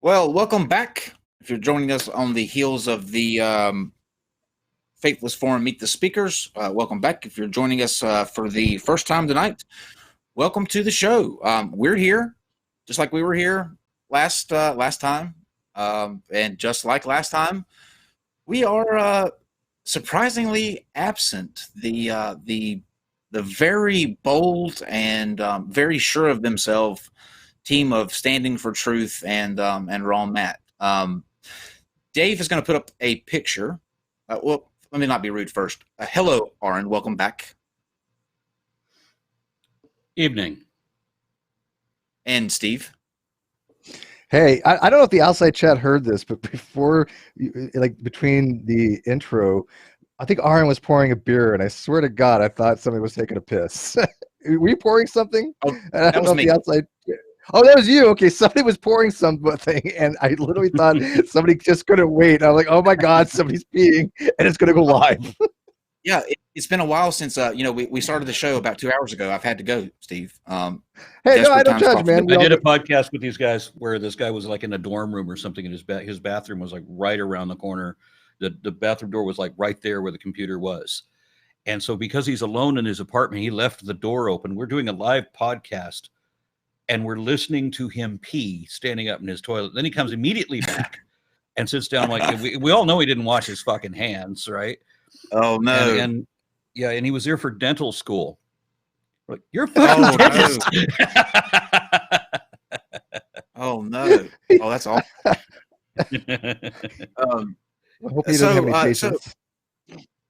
Well, welcome back. If you're joining us on the heels of the Faithless Forum Meet the Speakers, welcome back. If you're joining us for the first time tonight, welcome to the show. We're here, just like we were here last time, and just like last time, we are surprisingly absent. The very bold and very sure of themselves team of Standing for Truth and Raw Matt. Dave is going to put up a picture. Well, let me not be rude first. Hello, Aron. Welcome back. Evening. And Steve. Hey, I don't know if the outside chat heard this, but before, like between the intro, I think Aron was pouring a beer, and I swear to God, I thought somebody was taking a piss. Were you pouring something? Oh, I don't know if the outside. Oh, that was you. Okay, somebody was pouring something, and I literally thought somebody just couldn't wait. I'm like, oh my God, somebody's peeing, and it's going to go live. Yeah, it's been a while since we started the show about 2 hours ago. I've had to go, Steve. Hey, no, I don't judge, man. I did a podcast with these guys where this guy was like in a dorm room or something, and his bathroom was like right around the corner. The bathroom door was like right there where the computer was. And so because he's alone in his apartment, he left the door open. We're doing a live podcast, and we're listening to him pee standing up in his toilet. Then he comes immediately back and sits down. Like we all know he didn't wash his fucking hands, right? Oh no! And he was there for dental school. Like, you're a fucking dentist. No. Oh no! Oh, that's awful. I hope he doesn't have any patience.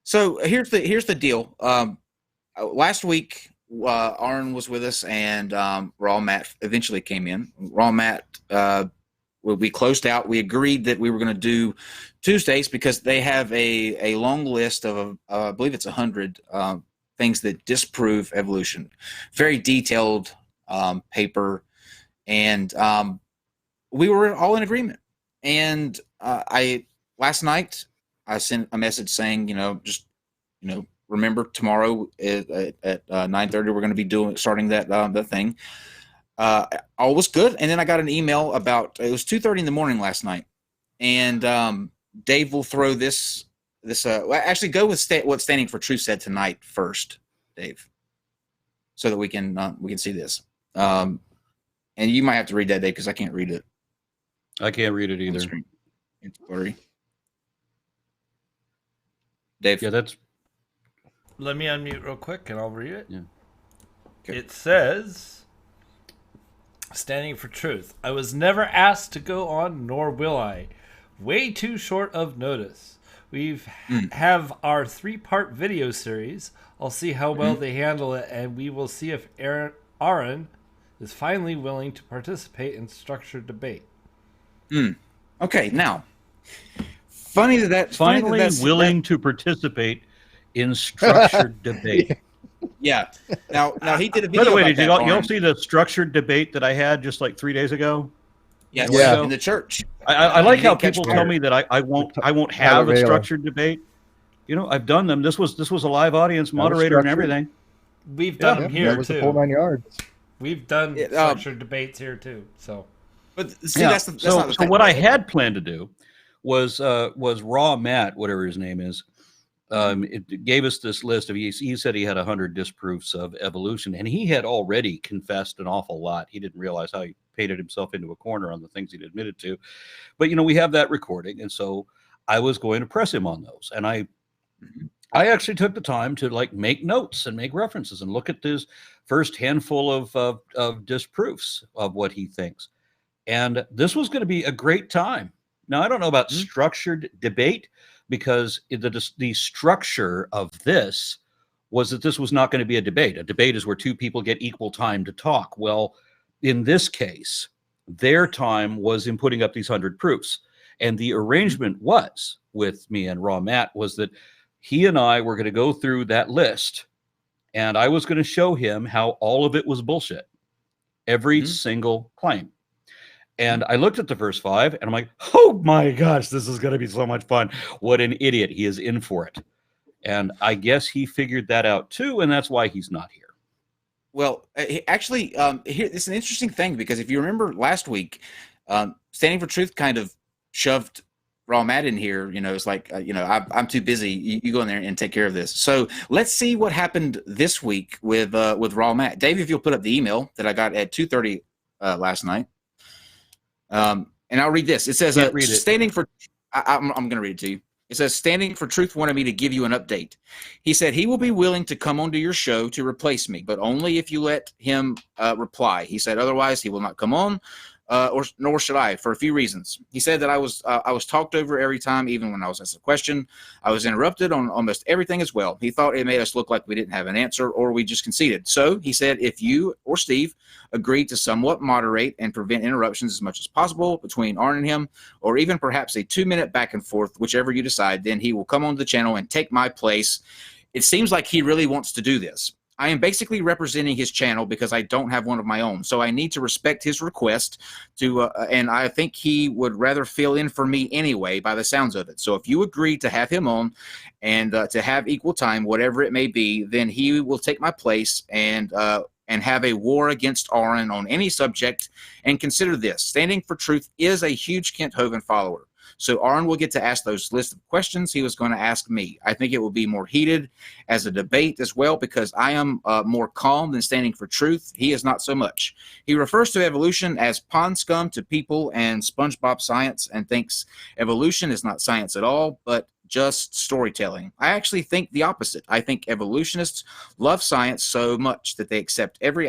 So here's the deal. Last week, Aron was with us, and Raw Matt eventually came in. Raw Matt, we closed out. We agreed that we were going to do Tuesdays because they have a long list of, I believe it's 100 things that disprove evolution. Very detailed paper, and we were all in agreement. And last night I sent a message saying, remember tomorrow at 9:30 we're going to be starting that thing. All was good, and then I got an email about it was 2:30 in the morning last night, and Dave will throw this. Actually, go with what Standing for Truth said tonight first, Dave, so that we can see this. And you might have to read that, Dave, because I can't read it. I can't read it either. It's blurry. Dave. Yeah, that's. Let me unmute real quick and I'll read it. Yeah. Okay. It says, Standing for Truth. I was never asked to go on, nor will I. Way too short of notice. Have our 3-part video series. I'll see how well they handle it, and we will see if Aron is finally willing to participate in structured debate. Okay, now, funny that Finally willing to participate in structured debate. Yeah. Now he did a video. By the way, about did that, y'all see the structured debate that I had just like 3 days ago? Yes, Yeah. in the church. I like how people tell me that I won't have a structured debate. I've done them. This was a live audience, moderator and everything. We've done them here that was too. The whole 9 yards. We've done structured debates here too. So, but see, that's not the so what I had planned to do was Raw Matt, whatever his name is. It gave us this list of, he said he had 100 disproofs of evolution, and he had already confessed an awful lot. He didn't realize how he painted himself into a corner on the things he'd admitted to. But, we have that recording. And so I was going to press him on those. And I actually took the time to make notes and make references and look at this first handful of disproofs of what he thinks. And this was going to be a great time. Now, I don't know about structured debate, because the structure of this was that this was not going to be a debate. A debate is where two people get equal time to talk. Well, in this case, their time was in putting up these 100 proofs. And the arrangement was, with me and Raw Matt, was that he and I were going to go through that list, and I was going to show him how all of it was bullshit. Every single claim. And I looked at the first 5, and I'm like, oh my gosh, this is going to be so much fun. What an idiot. He is in for it. And I guess he figured that out too, and that's why he's not here. Well, actually, here it's an interesting thing, because if you remember last week, Standing for Truth kind of shoved Raw Matt in here. It's like, I'm too busy. You go in there and take care of this. So let's see what happened this week with Raw Matt. Dave, if you'll put up the email that I got at 2:30 last night. And I'll read this. It says, standing for, I'm going to read it to you. It says, Standing for Truth wanted me to give you an update. He said he will be willing to come onto your show to replace me, but only if you let him reply. He said, otherwise he will not come on. Nor should I, for a few reasons. He said that I was talked over every time, even when I was asked a question. I was interrupted on almost everything as well. He thought it made us look like we didn't have an answer or we just conceded. So he said if you or Steve agreed to somewhat moderate and prevent interruptions as much as possible between Aron and him, or even perhaps a 2-minute back and forth, whichever you decide, then he will come on the channel and take my place. It seems like he really wants to do this. I am basically representing his channel because I don't have one of my own. So I need to respect his request and I think he would rather fill in for me anyway, by the sounds of it. So if you agree to have him on and to have equal time, whatever it may be, then he will take my place and have a war against Aron on any subject. And consider this, Standing for Truth is a huge Kent Hovind follower. So Aron will get to ask those list of questions he was going to ask me. I think it will be more heated as a debate as well because I am more calm than Standing for Truth. He is not so much. He refers to evolution as pond scum to people and SpongeBob science and thinks evolution is not science at all, but just storytelling. I actually think the opposite. I think evolutionists love science so much that they accept every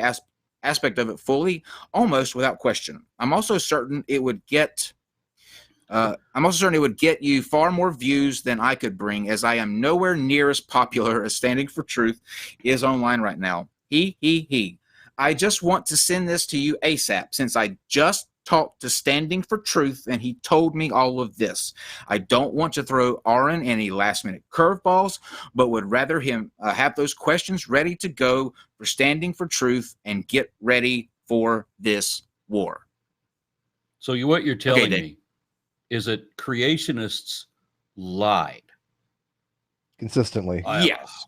aspect of it fully, almost without question. I'm also certain it would get you far more views than I could bring, as I am nowhere near as popular as Standing for Truth is online right now. I just want to send this to you ASAP, since I just talked to Standing for Truth and he told me all of this. I don't want to throw Aron any last-minute curveballs, but would rather him have those questions ready to go for Standing for Truth and get ready for this war. So what you're telling me is that creationists lied consistently. Yes.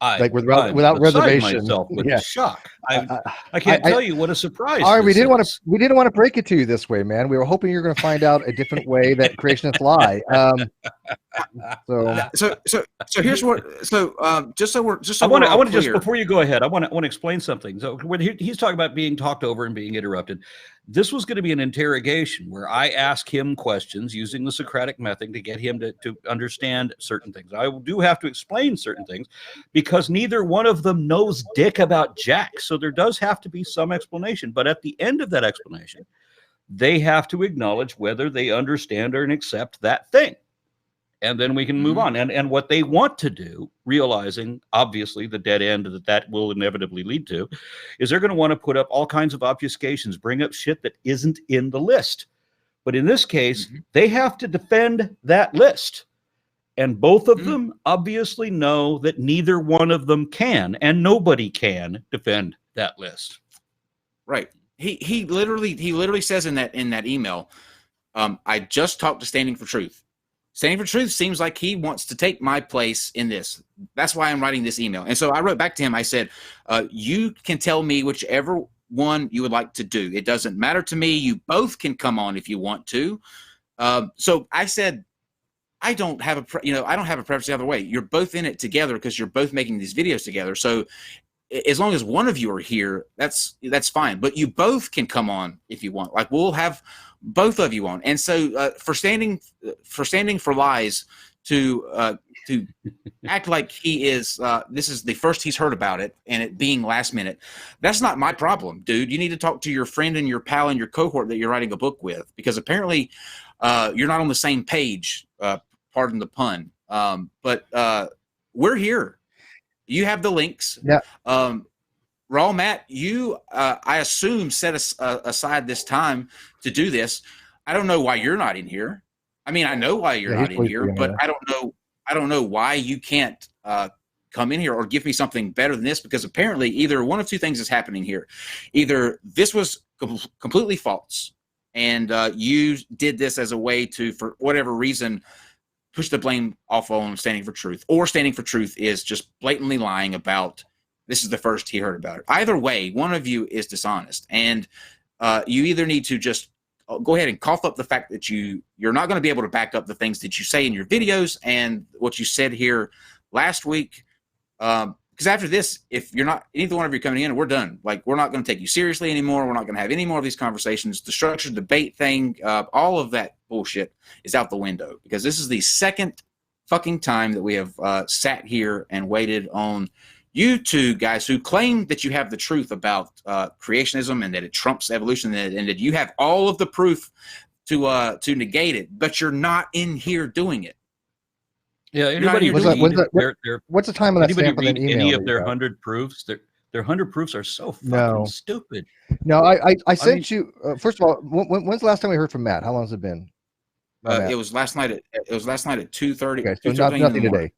Without reservation. Myself with shock. I can't tell you what a surprise. All right, we didn't want to break it to you this way, man. We were hoping you were going to find out a different way that creationists lie. So here's what. I want to just before you go ahead, I want to explain something. So when he's talking about being talked over and being interrupted, this was going to be an interrogation where I ask him questions using the Socratic method to get him to understand certain things. I do have to explain certain things because neither one of them knows dick about jack. So there does have to be some explanation. But at the end of that explanation, they have to acknowledge whether they understand or accept that thing. And then we can move on. And what they want to do, realizing obviously the dead end that will inevitably lead to, is they're going to want to put up all kinds of obfuscations, bring up shit that isn't in the list. But in this case, they have to defend that list. And both of them obviously know that neither one of them can, and nobody can defend that list. Right. He literally says in that email, I just talked to Standing for Truth. Standing for Truth seems like he wants to take my place in this. That's why I'm writing this email. And so I wrote back to him. I said, you can tell me whichever one you would like to do. It doesn't matter to me. You both can come on if you want to. So I said, I don't have a preference the other way. You're both in it together because you're both making these videos together. So as long as one of you are here, that's fine. But you both can come on if you want. Like we'll have both of you on. And so for standing for lies to act like he is this is the first he's heard about it and it being last minute, that's not my problem, dude. You need to talk to your friend and your pal and your cohort that you're writing a book with, because apparently you're not on the same page, pardon the pun. But we're here. You have the links. Yeah. Raw Matt, you I assume set aside this time to do this. I don't know why you're not in here. I mean, I know why you're not in here, but I don't know why you can't come in here or give me something better than this, because apparently either one of two things is happening here. Either this was completely false and you did this as a way to, for whatever reason, push the blame off on Standing for Truth, or Standing for Truth is just blatantly lying about this is the first he heard about it. Either way, one of you is dishonest, and you either need to just go ahead and cough up the fact that you're not going to be able to back up the things that you say in your videos and what you said here last week. Because after this, if you're not, either one of you coming in, we're done. Like, we're not going to take you seriously anymore. We're not going to have any more of these conversations. The structured debate thing, all of that bullshit is out the window, because this is the second fucking time that we have sat here and waited on you two guys who claim that you have the truth about creationism and that it trumps evolution, and that you have all of the proof to negate it, but you're not in here doing it. Yeah, anybody What's what's the time of that anybody stamp on read that email? any of their 100 proofs? Their 100 proofs are so fucking stupid. No, I sent you. First of all, when's the last time we heard from Matt? How long has it been? It was last night at 2:30. Okay, so nothing today.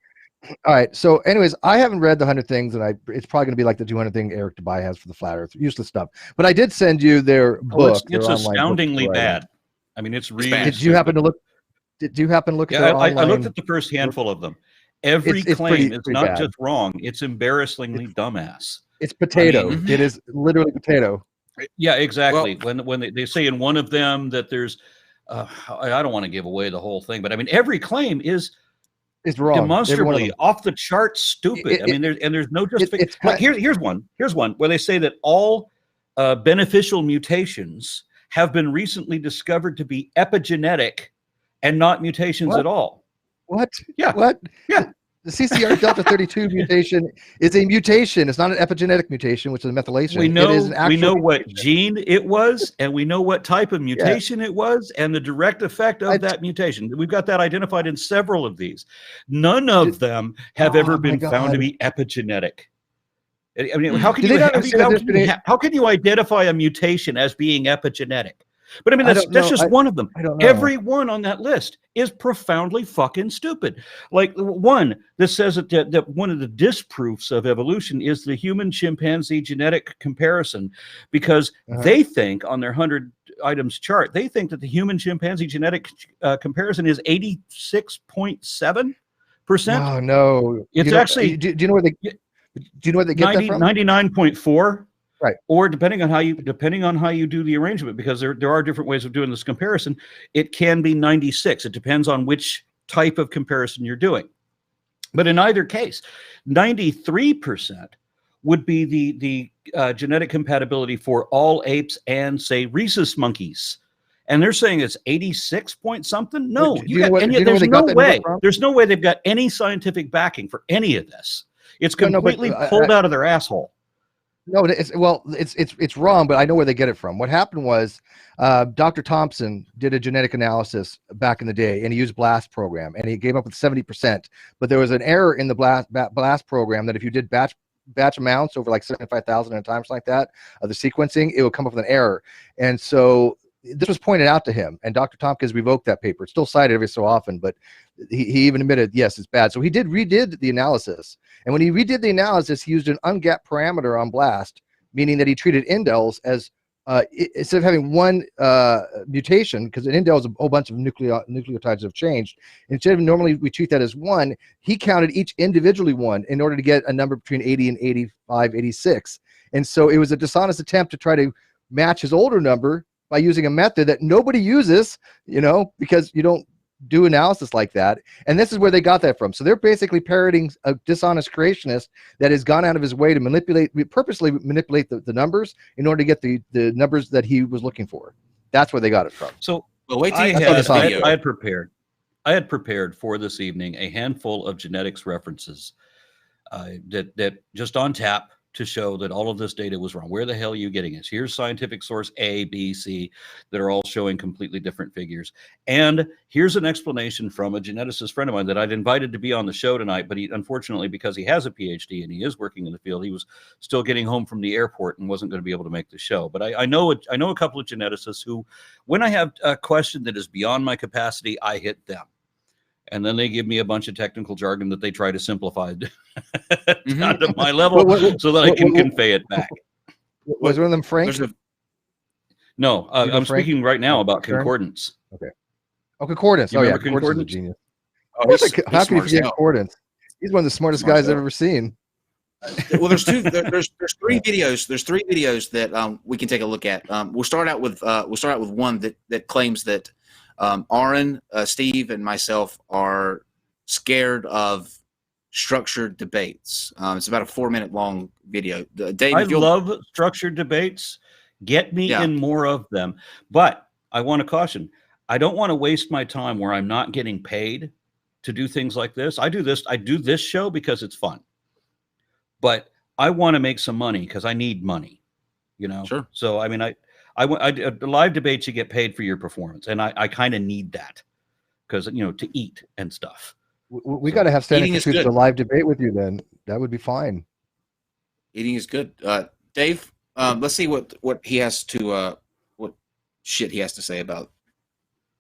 All right. So, anyways, I haven't read the 100 things, and it's probably going to be like the 200 thing Eric Dubai has for the flat Earth, useless stuff. But I did send you their book. It's their online astoundingly book bad. I mean, it's really. bad. Did you happen to look? Did you happen to look at their online? I looked at the first handful of them. Every It's claim is pretty not bad. just wrong; it's embarrassingly dumbass. It's potato. I mean, it is literally potato. Yeah, exactly. When they say in one of them that there's, I don't want to give away the whole thing, but I mean, every claim is wrong. demonstrably off the charts stupid. I mean, there's no justification. Like, here's one where they say that all beneficial mutations have been recently discovered to be epigenetic and not mutations at all. What? Yeah. What? Yeah. The CCR Delta 32 mutation is a mutation. It's not an epigenetic mutation, which is a methylation. We know, it is an actual we know what mutation. gene it was, and we know what type of mutation it was, and the direct effect of that mutation. We've got that identified in several of these. None of them have ever been found to be epigenetic. I mean, how can you identify a mutation as being epigenetic? But I mean, that's just one of them. I don't know. Every one on that list is profoundly fucking stupid. Like one that says that one of the disproofs of evolution is the human chimpanzee genetic comparison, because they think on their 100 items chart, they think that the human chimpanzee genetic comparison is 86.7%. Oh no, it's actually. Do you know where they? Do you know where they get that from? 99.4. Right. Or depending on how you do the arrangement, because there are different ways of doing this comparison, it can be 96. It depends on which type of comparison you're doing. But in either case, 93% would be the genetic compatibility for all apes and, say, rhesus monkeys. And they're saying it's 86 point something. No, there's no way. There's no way they've got any scientific backing for any of this. It's completely pulled out of their asshole. No, it's wrong, but I know where they get it from. What happened was Dr. Thompson did a genetic analysis back in the day, and he used BLAST program, and he came up with 70%. But there was an error in the BLAST program that if you did batch amounts over like 75,000 at times like that of the sequencing, it would come up with an error. And so this was pointed out to him, and Dr. Tompkins revoked that paper. It's still cited every so often, but he even admitted, yes, it's bad. So he redid the analysis. And when he redid the analysis, he used an ungapped parameter on BLAST, meaning that he treated indels as, instead of having one mutation, because an indel is a whole bunch of nucleotides have changed, instead of normally we treat that as one, he counted each individually one in order to get a number between 80 and 85, 86. And so it was a dishonest attempt to try to match his older number by using a method that nobody uses, because you don't do analysis like that. And this is where they got that from. So they're basically parroting a dishonest creationist that has gone out of his way to purposely manipulate the numbers in order to get the numbers that he was looking for. That's where they got it from. So I had prepared for this evening a handful of genetics references that just on tap to show that all of this data was wrong. Where the hell are you getting this? Here's scientific source A, B, C that are all showing completely different figures. And here's an explanation from a geneticist friend of mine that I'd invited to be on the show tonight, but he, unfortunately, because he has a PhD and he is working in the field, he was still getting home from the airport and wasn't going to be able to make the show. But I know a couple of geneticists who, when I have a question that is beyond my capacity, I hit them. And then they give me a bunch of technical jargon that they try to simplify down to my level so that I can convey it back. Was one of them Frank? No, I'm speaking right now about concordance. Okay. Oh, concordance. You remember Concordance is a genius. Oh, How can you forget concordance? He's one of the smartest guys I've ever seen. Well, there's three videos. There's three videos that we can take a look at. We'll start out with one that claims that Aron, Steve, and myself are scared of structured debates. It's about a 4-minute long video. Dave, I love structured debates. Get me in more of them. But I want to caution, I don't want to waste my time where I'm not getting paid to do things like this. I do this show because it's fun. But I want to make some money because I need money, you know? Sure. So, I mean, I live debates, you get paid for your performance. And I kind of need that because, you know, to eat and stuff. We got to have standing for a live debate with you then. That would be fine. Eating is good. Dave, let's see what he has to, what shit he has to say about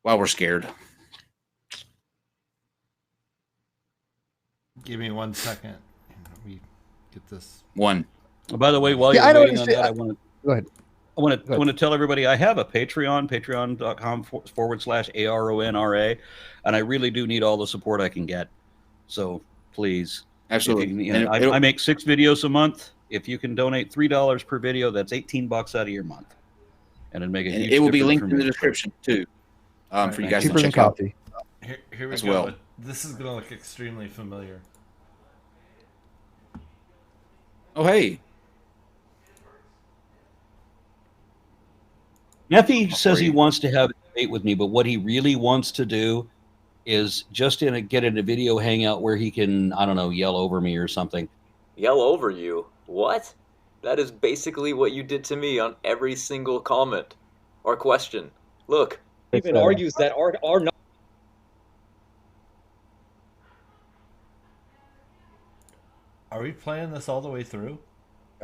why we're scared. Give me 1 second. We get this. One. Oh, by the way, while you're waiting on that, I want to go ahead. I want to tell everybody I have a Patreon, patreon.com/ARONRA, and I really do need all the support I can get. So please, absolutely. I make 6 videos a month. If you can donate $3 per video, that's $18 out of your month, and it'd make a huge it will be difference linked in the description too, for you guys to cheaper than check out. coffee. Here we as go. well. This is going to look extremely familiar. Oh, hey. Neffy says he wants to have a debate with me, but what he really wants to do is just get in a video hangout where he can, I don't know, yell over me or something. Yell over you? What? That is basically what you did to me on every single comment or question. Look. Even argues that are not. Are we playing this all the way through?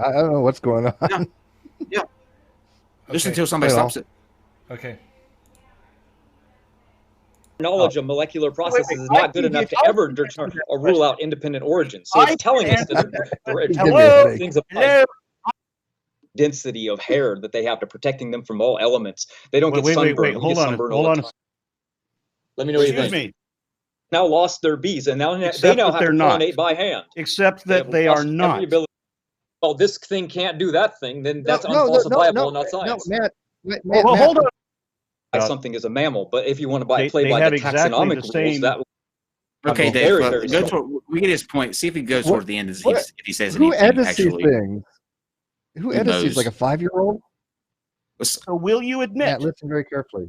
I don't know what's going on. Yeah. Just until somebody stops it. Okay. Knowledge of molecular processes is not good enough to ever determine or rule out independent origins. So it's telling us that things about density of hair that they have to protecting them from all elements. They don't get sunburned. Hold on. Let me know what you think. Now lost their bees, and now they now have to pollinate by hand. Except that they are not. Well, this thing can't do that thing. Then that's unfalsifiable and not science. No, Matt, well, hold on. Something is a mammal, but if you want to play by the exactly taxonomic rules, that okay, Dave. We get his point. See if he goes toward the end. If he says anything. Who edits these things? Who edits these? Like a 5-year-old? So will you admit? Matt, listen very carefully.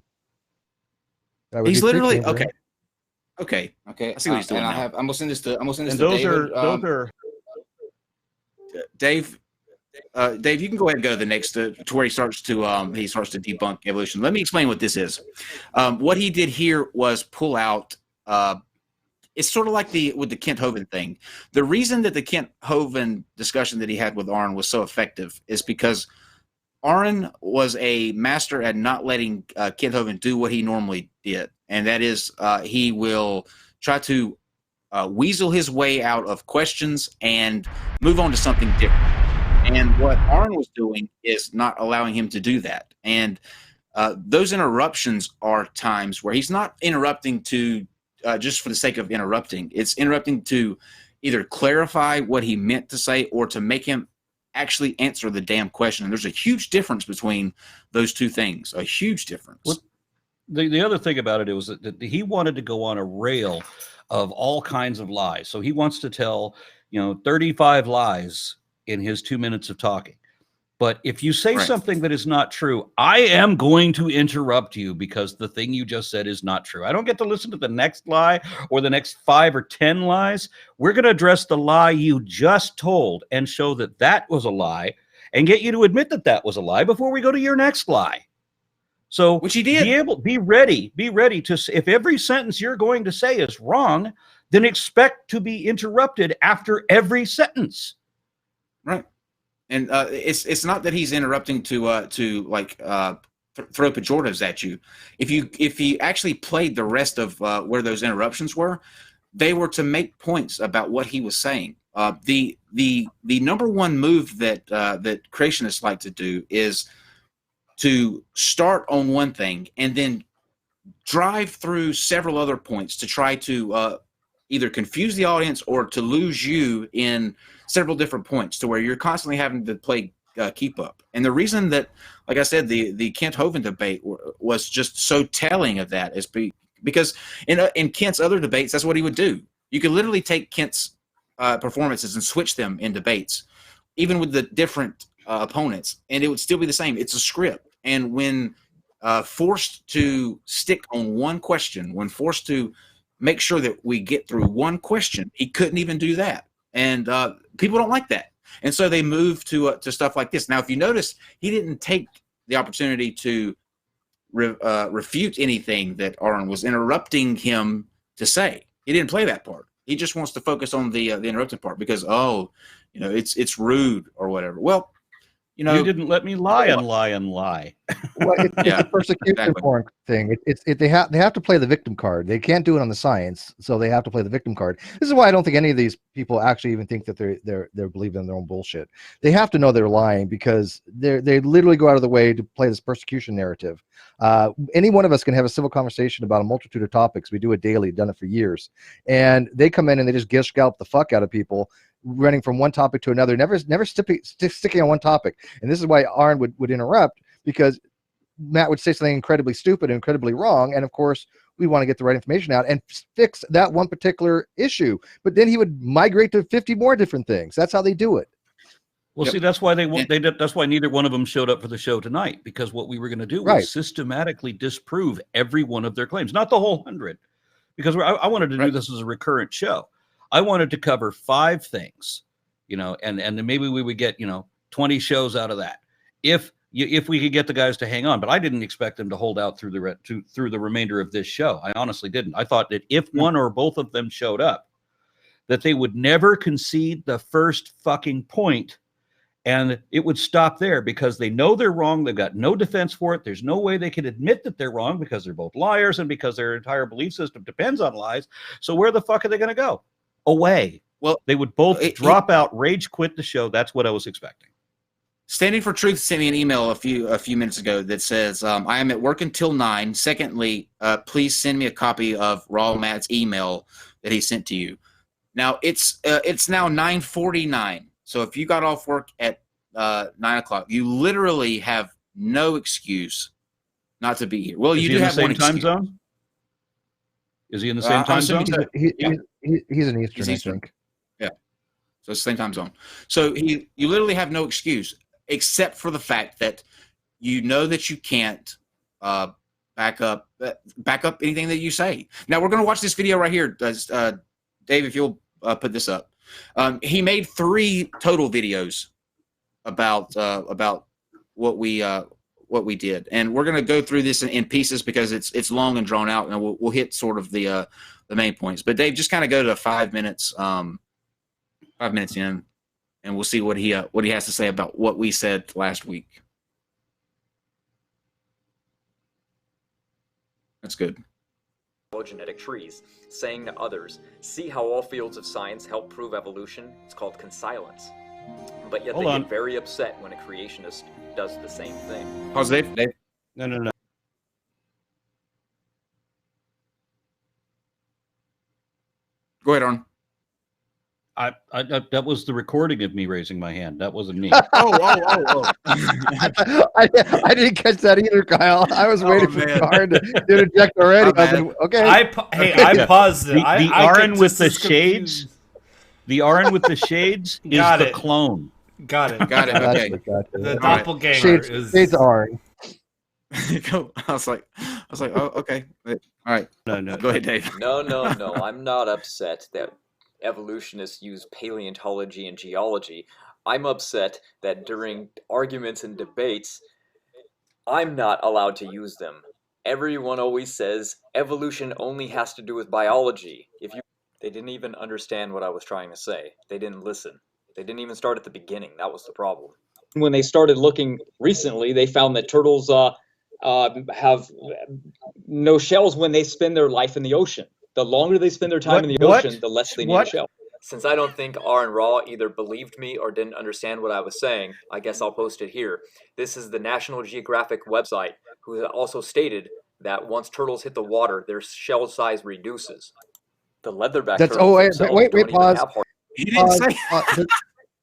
He's literally okay. Okay. I see what he's doing. And I'm gonna send this to. Those are. Dave. Dave, you can go ahead and go to the next to where he starts to debunk evolution. Let me explain what this is. What he did here was pull out. It's sort of like with the Kent Hovind thing. The reason that the Kent Hovind discussion that he had with Aron was so effective is because Aron was a master at not letting Kent Hovind do what he normally did, and that is he will try to weasel his way out of questions and move on to something different. And what Aron was doing is not allowing him to do that. And those interruptions are times where he's not interrupting to just for the sake of interrupting. It's interrupting to either clarify what he meant to say or to make him actually answer the damn question. And there's a huge difference between those two things, a huge difference. Well, the other thing about it was that he wanted to go on a rail of all kinds of lies. So he wants to tell, 35 lies in his 2 minutes of talking. But if you say something that is not true, I am going to interrupt you because the thing you just said is not true. I don't get to listen to the next lie or the next 5 or 10 lies. We're going to address the lie you just told and show that that was a lie and get you to admit that that was a lie before we go to your next lie. So which he did. Be ready to, if every sentence you're going to say is wrong, then expect to be interrupted after every sentence. Right. And it's not that he's interrupting to throw pejoratives at you. If you actually played the rest of where those interruptions were, they were to make points about what he was saying. The number one move that creationists like to do is to start on one thing and then drive through several other points to try to either confuse the audience or to lose you in several different points to where you're constantly having to play keep up. And the reason that, like I said, the Kent Hovind debate was just so telling of that is because in Kent's other debates, that's what he would do. You could literally take Kent's performances and switch them in debates, even with the different opponents, and it would still be the same. It's a script. And when forced to stick on one question, when forced to make sure that we get through one question, he couldn't even do that. And people don't like that. And so they moved to stuff like this. Now, if you notice, he didn't take the opportunity to refute anything that Aron was interrupting him to say. He didn't play that part. He just wants to focus on the interrupted part because, it's rude or whatever. Well, you didn't let me lie and lie and lie. Well, it's a persecution porn thing. They have to play the victim card. They can't do it on the science, so they have to play the victim card. This is why I don't think any of these people actually even think that they're believing in their own bullshit. They have to know they're lying because they literally go out of the way to play this persecution narrative. Any one of us can have a civil conversation about a multitude of topics. We do it daily, done it for years, and they come in and they just gish scalp the fuck out of people, running from one topic to another, never sticking on one topic. And this is why Aron would interrupt, because Matt would say something incredibly stupid and incredibly wrong, and of course we want to get the right information out and fix that one particular issue, but then he would migrate to 50 more different things. That's how they do it. Well, see, that's why that's why neither one of them showed up for the show tonight, because what we were going to do was systematically disprove every one of their claims, not the whole 100, because I wanted to do this as a recurrent show. I wanted to cover 5 things, and then maybe we would get 20 shows out of that if we could get the guys to hang on. But I didn't expect them to hold out through the remainder of this show. I honestly didn't. I thought that if one or both of them showed up, that they would never concede the first fucking point, and it would stop there because they know they're wrong. They've got no defense for it. There's no way they can admit that they're wrong because they're both liars and because their entire belief system depends on lies. So where the fuck are they going to go? Away. Well, they would both drop out, rage quit the show. That's what I was expecting. Standing for Truth sent me an email a few minutes ago that says, I am at work until 9. Secondly, please send me a copy of Raw Matt's email that he sent to you. Now it's now 9:49. So if you got off work at 9 o'clock, you literally have no excuse not to be here. Well, you do have one excuse. Time zone? Is he in the same time zone? He's in Eastern, I think. Yeah. So it's the same time zone. So you literally have no excuse except for the fact that you know that you can't back up anything that you say. Now we're going to watch this video right here. Dave, if you'll put this up. He made 3 total videos about what we did, and we're going to go through this in pieces because it's long and drawn out, and we'll hit sort of the main points. But Dave, just kind of go to 5 minutes, 5 minutes in, and we'll see what he has to say about what we said last week. That's good. Genetic trees, saying to others, see how all fields of science help prove evolution? It's called conscience. But yet they get very upset when a creationist does the same thing. Pause, Dave. No. Go ahead, Aron. I that was the recording of me raising my hand. That wasn't me. Oh. I didn't catch that either, Kyle. I was waiting for Aron to interject already. Okay. I paused it. The Aron with the shades. The Aron with the shades is the clone. Got it. Okay. The doppelganger shades Aron. I was like, oh, okay. All right. No. Go ahead, Dave. No. I'm not upset that evolutionists use paleontology and geology. I'm upset that during arguments and debates, I'm not allowed to use them. Everyone always says evolution only has to do with biology. They didn't even understand what I was trying to say. They didn't listen. They didn't even start at the beginning. That was the problem. When they started looking recently, they found that turtles have no shells when they spend their life in the ocean. The longer they spend their time in the ocean, the less they need a shell. Since I don't think Aron Raw either believed me or didn't understand what I was saying, I guess I'll post it here. This is the National Geographic website, who also stated that once turtles hit the water, their shell size reduces. The leatherback That's turtles wait, themselves wait, don't even pause. have hard- He didn't say.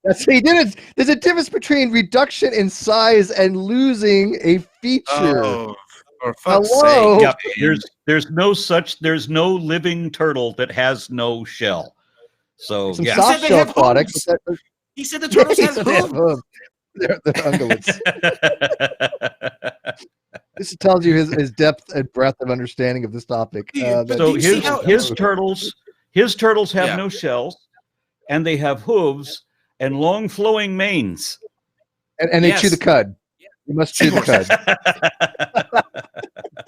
That's he didn't. There's a difference between reduction in size and losing a feature. Oh, for fuck's Hello? sake! Yeah, there's no living turtle that has no shell. So Some yeah. He said soft they shell have products. hooves. He said the turtles have They have hooves. hooves. They're ungulates. This tells you his depth and breadth of understanding of this topic. But So do you see how- his turtles have Yeah. no shells, and they have hooves and long flowing manes. and they chew Yes. the cud. You must chew the cud.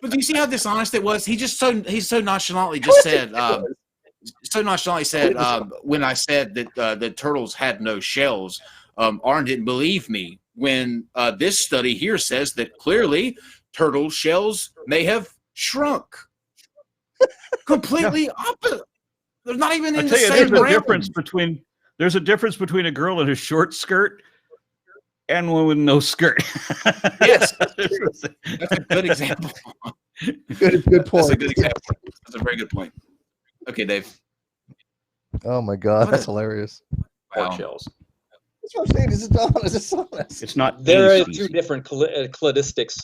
But do you see how dishonest it was? He's so nonchalantly just said when I said that the turtles had no shells, Aron didn't believe me when this study here says that clearly turtle shells may have shrunk. Completely opposite. They're not even in the same realm. There's a difference between a girl in a short skirt and one with no skirt. Yes, that's a good example. Good point. That's a good example. That's a very good point. Okay, Dave. Oh my God, that's hilarious. hard Wow. shells. That's what I'm saying. This is dishonest. It's not. There a are two species. different cladistics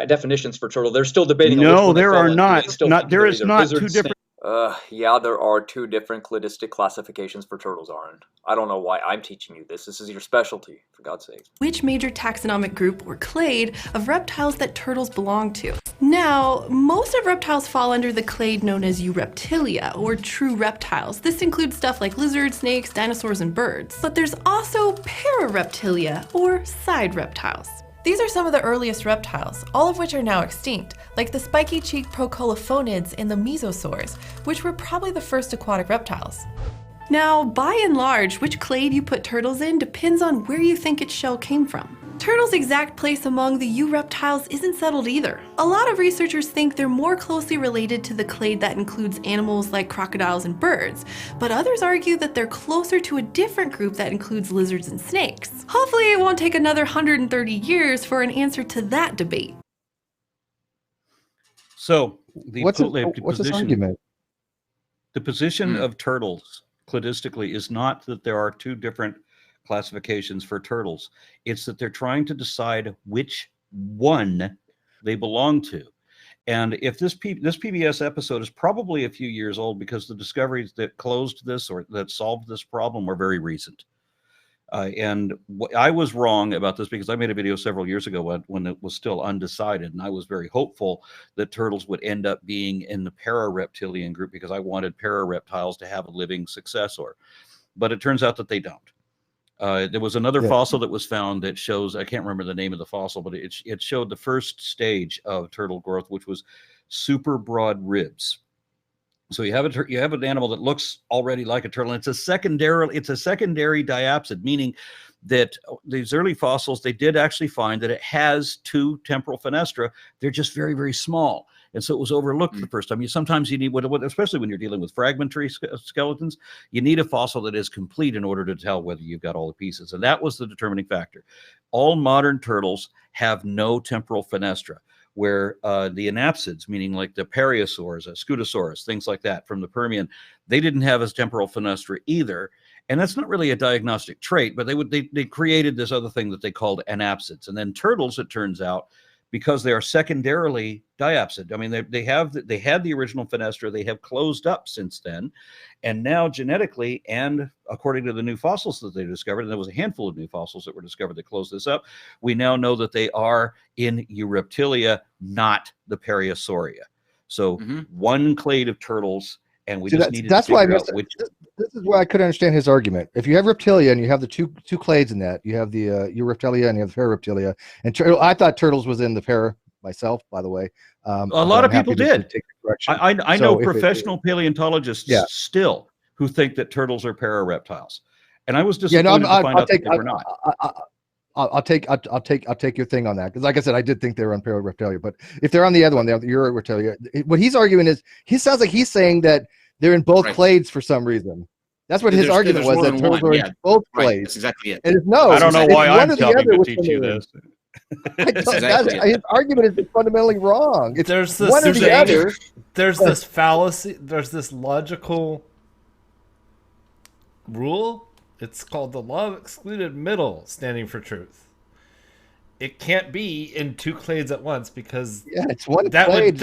definitions for turtle. They're still debating. on which No, one they there fall are into. not. They still Not think there they're is either not lizard, two snake, different. Yeah, there are two different cladistic classifications for turtles, Aron. I don't know why I'm teaching you this. This is your specialty, for God's sake. Which major taxonomic group or clade of reptiles that turtles belong to? Now, most of reptiles fall under the clade known as Eureptilia, or true reptiles. This includes stuff like lizards, snakes, dinosaurs, and birds. But there's also Parareptilia, or side reptiles. These are some of the earliest reptiles, all of which are now extinct, like the spiky-cheeked procolophonids and the mesosaurs, which were probably the first aquatic reptiles. Now, by and large, which clade you put turtles in depends on where you think its shell came from. Turtles' exact place among the Eureptiles isn't settled either. A lot of researchers think they're more closely related to the clade that includes animals like crocodiles and birds, but others argue that they're closer to a different group that includes lizards and snakes. Hopefully it won't take another 130 years for an answer to that debate. So What's this argument? The position of turtles cladistically is not that there are two different classifications for turtles. It's that they're trying to decide which one they belong to. And if this PBS episode is probably a few years old because the discoveries that closed this or that solved this problem were very recent. And I was wrong about this because I made a video several years ago when it was still undecided, and I was very hopeful that turtles would end up being in the parareptilian group because I wanted parareptiles to have a living successor. But it turns out that they don't. There was another fossil that was found that shows, I can't remember the name of the fossil, but it showed the first stage of turtle growth, which was super broad ribs. So you have an animal that looks already like a turtle. And it's a secondary diapsid, meaning that these early fossils, they did actually find that it has two temporal fenestra. They're just very, very small. And so it was overlooked the first time. Sometimes you need, especially when you're dealing with fragmentary skeletons, you need a fossil that is complete in order to tell whether you've got all the pieces. And that was the determining factor. All modern turtles have no temporal fenestra, where the anapsids, meaning like the Parasaurs, Scutosaurus, things like that from the Permian, they didn't have a temporal fenestra either. And that's not really a diagnostic trait, but they created this other thing that they called anapsids. And then turtles, it turns out, because they are secondarily diapsid. I mean, they had the original fenestra, they have closed up since then. And now genetically, and according to the new fossils that they discovered, and there was a handful of new fossils that were discovered that closed this up, we now know that they are in Eureptilia, not the Parasaura. So one clade of turtles, and we just needed to figure out which. This is why I couldn't understand his argument. If you have Reptilia and you have the two clades in that, you have the Eureptilia and you have the Parareptilia. And I thought turtles was in the para myself, by the way. A lot of people did. I know professional paleontologists still who think that turtles are parareptiles, and I was disappointed to find out that they were not. I'll take your thing on that, because like I said, I did think they were on Parareptilia, but if they're on the other one, they're Eureptilia. What he's arguing is, he sounds like he's saying that they're in both clades for some reason. That's what his argument was, that turtles are in both clades. That's exactly it. And no, I don't know why I'm telling to teach you this. His argument is fundamentally wrong. It's There's this, one or the other. There's this fallacy. There's this logical rule. It's called the law of excluded middle, standing for truth. It can't be in two clades at once because it's one that clade.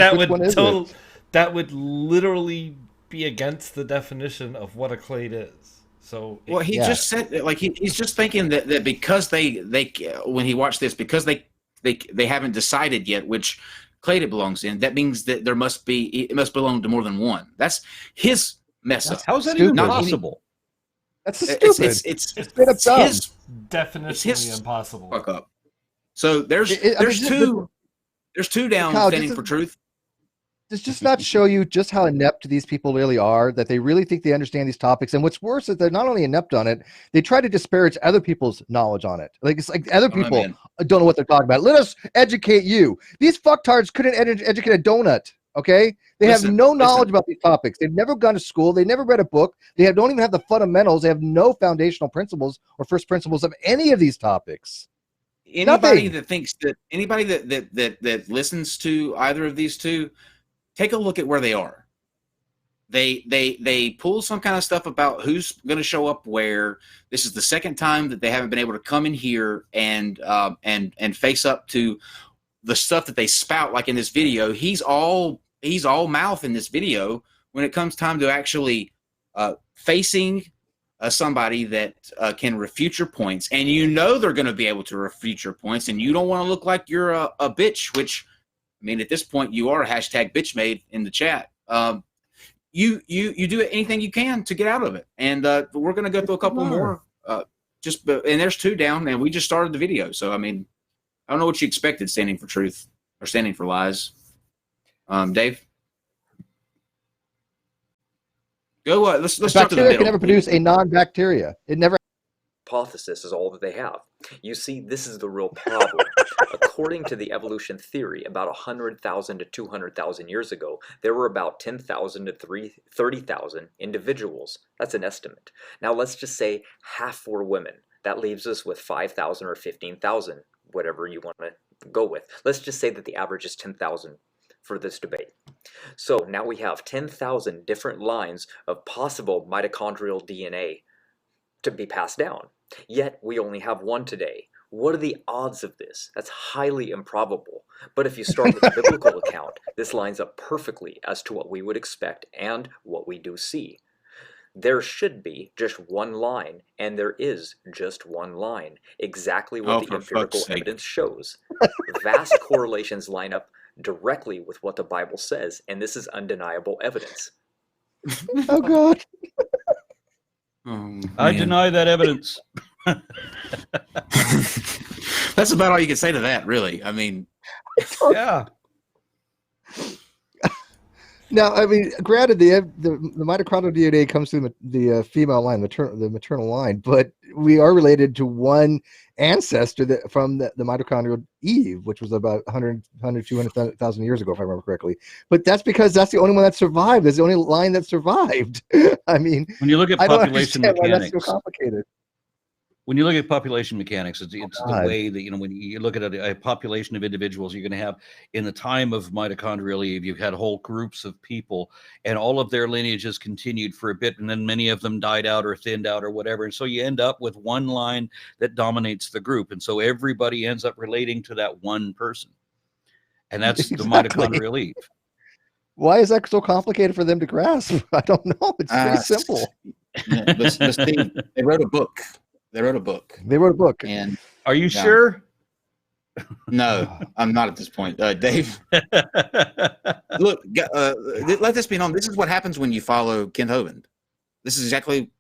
that would literally be against the definition of what a clade is. So well, he just said like he's just thinking that because they when he watched this because they haven't decided yet which clade it belongs in, that means that it must belong to more than one. That's his mess up. How's that even possible? That's stupid. It's his definitionally impossible. Fuck up. So there's two down standing for truth. Does just not show you just how inept these people really are, that they really think they understand these topics. And what's worse is they're not only inept on it, they try to disparage other people's knowledge on it. Like it's like other people don't know what they're talking about. Let us educate you. These fucktards couldn't educate a donut. Okay. They have no knowledge about these topics. They've never gone to school. They never read a book. They don't even have the fundamentals. They have no foundational principles or first principles of any of these topics. Anybody that listens to either of these two, take a look at where they are. They pull some kind of stuff about who's going to show up where. This is the second time that they haven't been able to come in here and face up to the stuff that they spout. Like in this video, he's all mouth in this video when it comes time to actually facing somebody that can refute your points, and they're going to be able to refute your points, and you don't want to look like you're a bitch, which, I mean, at this point you are #bitchmade in the chat. You do anything you can to get out of it, and we're going to go through a couple more. And there's two down, and we just started the video, so I mean, I don't know what you expected standing for truth or standing for lies. Dave, go. Let's start to the middle. Can never produce a non-bacteria. It never. Hypothesis is all that they have. You see, this is the real problem. According to the evolution theory, about 100,000 to 200,000 years ago, there were about 10,000 to 30,000 individuals. That's an estimate. Now let's just say half were women. That leaves us with 5,000 or 15,000, whatever you want to go with. Let's just say that the average is 10,000 for this debate. So now we have 10,000 different lines of possible mitochondrial DNA to be passed down. Yet we only have one today. What are the odds of this? That's highly improbable. But if you start with the biblical account, this lines up perfectly as to what we would expect and what we do see. There should be just one line, and there is just one line. Exactly what the empirical evidence shows. Vast correlations line up directly with what the Bible says, and this is undeniable evidence. Oh, God. I deny that evidence. That's about all you can say to that, really. I mean, yeah. Now, I mean, granted, the mitochondrial DNA comes through the female line, the maternal line, but we are related to one ancestor from the mitochondrial Eve, which was about 200,000 years ago, if I remember correctly. But that's because that's the only one that survived. That's the only line that survived. I mean, when you look at population mechanics, why that's so complicated. When you look at population mechanics, it's the way that, when you look at a population of individuals, you're going to have, in the time of mitochondrial Eve, you've had whole groups of people, and all of their lineages continued for a bit, and then many of them died out or thinned out or whatever. And so you end up with one line that dominates the group. And so everybody ends up relating to that one person. And that's the mitochondrial Eve. Why is that so complicated for them to grasp? I don't know. It's pretty simple. They wrote a book. They wrote a book. And are you sure? No, I'm not at this point. Dave, look, let this be known. This is what happens when you follow Ken Hovind. This is exactly,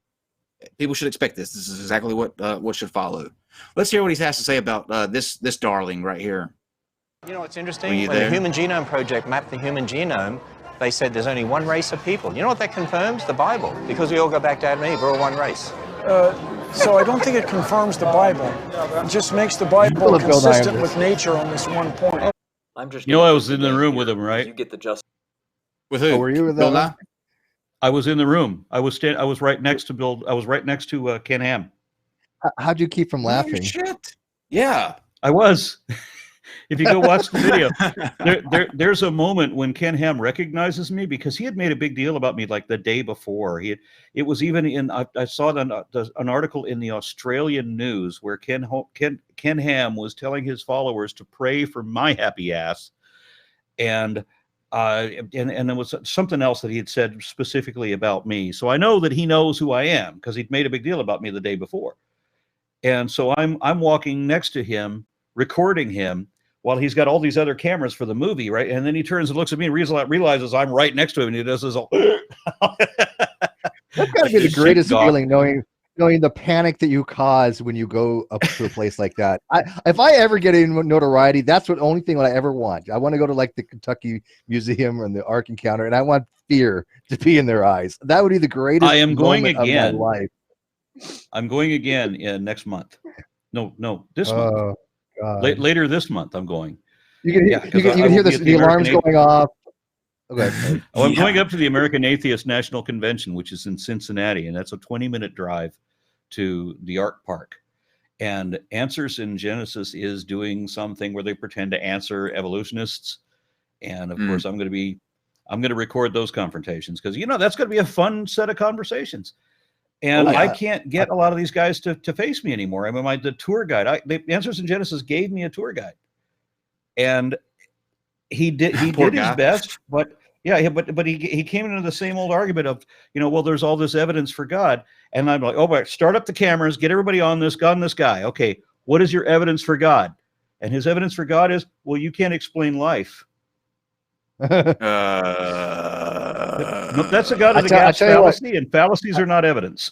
people should expect this. This is exactly what should follow. Let's hear what he has to say about this darling right here. You know what's interesting? When the Human Genome Project mapped the human genome, they said there's only one race of people. You know what that confirms? The Bible. Because we all go back to Adam and Eve, we're all one race. So I don't think it confirms the Bible. It just makes the Bible consistent with nature on this one point. I'm just. I was in the room with him, right? You get the just. With who? Oh, were you with Bill Nye? I was in the room. I was right next to Bill. I was right next to Ken Ham. How'd you keep from laughing? Oh, shit. Yeah. I was. If you go watch the video, there's a moment when Ken Ham recognizes me because he had made a big deal about me like the day before. It was even in I saw it on an article in the Australian news where Ken Ham was telling his followers to pray for my happy ass, and there was something else that he had said specifically about me. So I know that he knows who I am because he'd made a big deal about me the day before. And so I'm walking next to him, recording him while he's got all these other cameras for the movie, right? And then he turns and looks at me and realizes I'm right next to him, and he does this all. That's got to be the greatest feeling, knowing the panic that you cause when you go up to a place like that. If I ever get any notoriety, that's the only thing that I ever want. I want to go to like the Kentucky Museum and the Ark Encounter, and I want fear to be in their eyes. That would be the greatest. I am going again. Of my life. I'm going again in next month. No, this month. Later this month, I'm going. You can hear the alarms going off. Okay. I'm going up to the American Atheist National Convention, which is in Cincinnati, and that's a 20-minute drive to the Ark Park. And Answers in Genesis is doing something where they pretend to answer evolutionists. And of course, I'm going to record those confrontations because that's going to be a fun set of conversations. And I can't get a lot of these guys to face me anymore. I mean, the tour guide, the Answers in Genesis gave me a tour guide, and he did his best, but he came into the same old argument of, well, there's all this evidence for God. And I'm like, but start up the cameras, get everybody on this guy. Okay, what is your evidence for God? And his evidence for God is, well, you can't explain life. That's a God of the gaps fallacy, and fallacies are not evidence.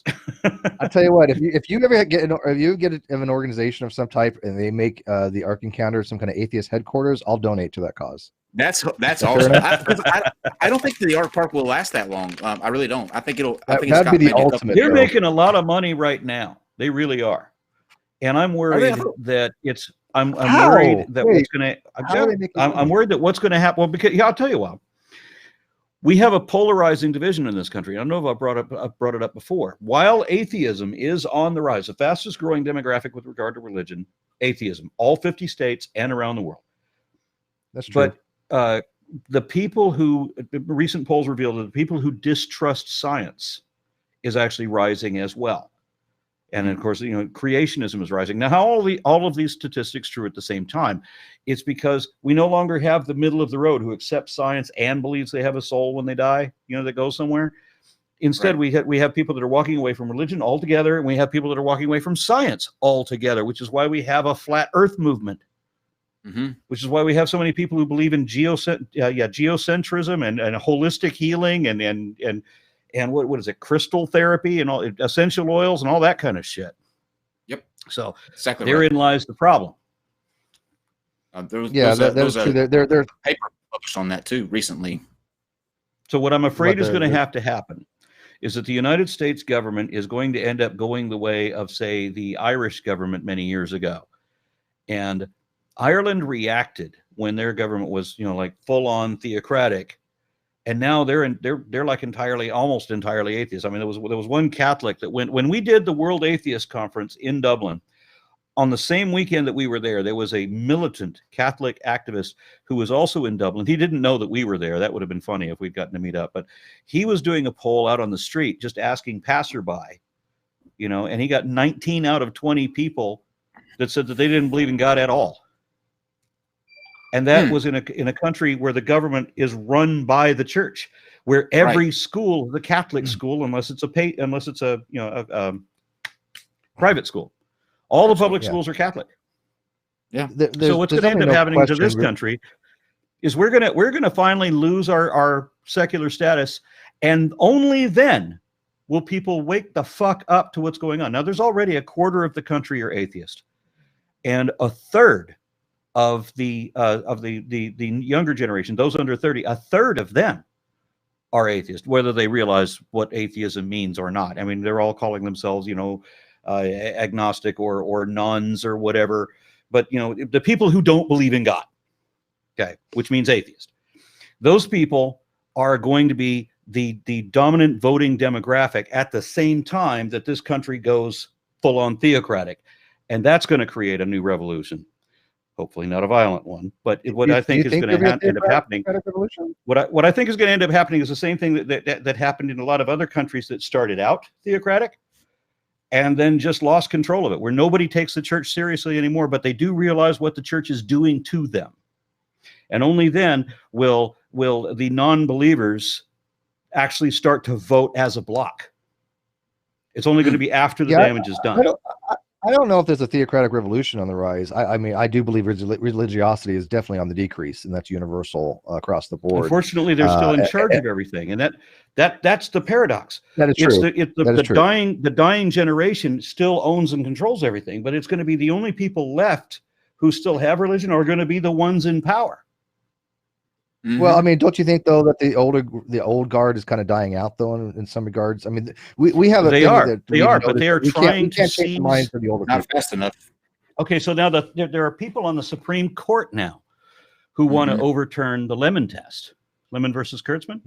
I tell you what, if you ever get an organization of some type and they make the Ark Encounter some kind of atheist headquarters, I'll donate to that cause. That's awesome. I don't think the Ark Park will last that long. I really don't. I think that'd be the ultimate. They're making a lot of money right now. They really are, and I'm worried that it's. I'm worried that what's going to. I'm worried that what's going to happen. Well, because I'll tell you why. We have a polarizing division in this country. I don't know if I brought it up before. While atheism is on the rise, the fastest growing demographic with regard to religion, atheism, all 50 states and around the world. That's true. But the people who, recent polls revealed that the people who distrust science is actually rising as well. And of course, creationism is rising. Now, how all of these statistics true at the same time? It's because we no longer have the middle of the road who accepts science and believes they have a soul when they die, that goes somewhere. Instead, right. we have people that are walking away from religion altogether, and we have people that are walking away from science altogether, which is why we have a flat Earth movement. Mm-hmm. Which is why we have so many people who believe in geocentrism and holistic healing and what is it, crystal therapy and all essential oils and all that kind of shit. Yep. So exactly therein lies the problem. There's paper published on that too recently. So what I'm afraid is going to have to happen is that the United States government is going to end up going the way of, say, the Irish government many years ago. And Ireland reacted when their government was, like full on theocratic. And now they're like almost entirely atheist. I mean, there was one Catholic that when we did the World Atheist Conference in Dublin, on the same weekend that we were there was a militant Catholic activist who was also in Dublin. He didn't know that we were there. That would have been funny if we'd gotten to meet up. But he was doing a poll out on the street, just asking passerby, and he got 19 out of 20 people that said that they didn't believe in God at all. And that was in a country where the government is run by the church, where every school, the Catholic school, unless it's a private school, all the public schools are Catholic. Yeah. So what's going to end up happening to this country is we're gonna finally lose our secular status, and only then will people wake the fuck up to what's going on. Now, there's already a quarter of the country are atheist, and a third of the younger generation, those under 30, a third of them are atheist, whether they realize what atheism means or not. I mean, they're all calling themselves, agnostic or nuns or whatever. But, the people who don't believe in God, okay, which means atheist, those people are going to be the dominant voting demographic at the same time that this country goes full on theocratic. And that's going to create a new revolution. Hopefully not a violent one. But what Do I you think is think going there'll to be a end up happening, theocratic revolution? what I think is going to end up happening is the same thing that happened in a lot of other countries that started out theocratic and then just lost control of it, where nobody takes the church seriously anymore, but they do realize what the church is doing to them. And only then will the non-believers actually start to vote as a block. It's only going to be after the damage is done. I don't know if there's a theocratic revolution on the rise. I mean, I do believe religiosity is definitely on the decrease, and that's universal across the board. Unfortunately, they're still in charge of everything, and that's the paradox. That is true. The dying generation still owns and controls everything, but it's going to be the only people left who still have religion are going to be the ones in power. Well, I mean, don't you think though that the old guard is kind of dying out though in some regards? I mean, we have a they are, but they are trying to seize the minds of the older not people. fast enough. Okay, so now there are people on the Supreme Court now who want to overturn the Lemon test, Lemon versus Kurtzman.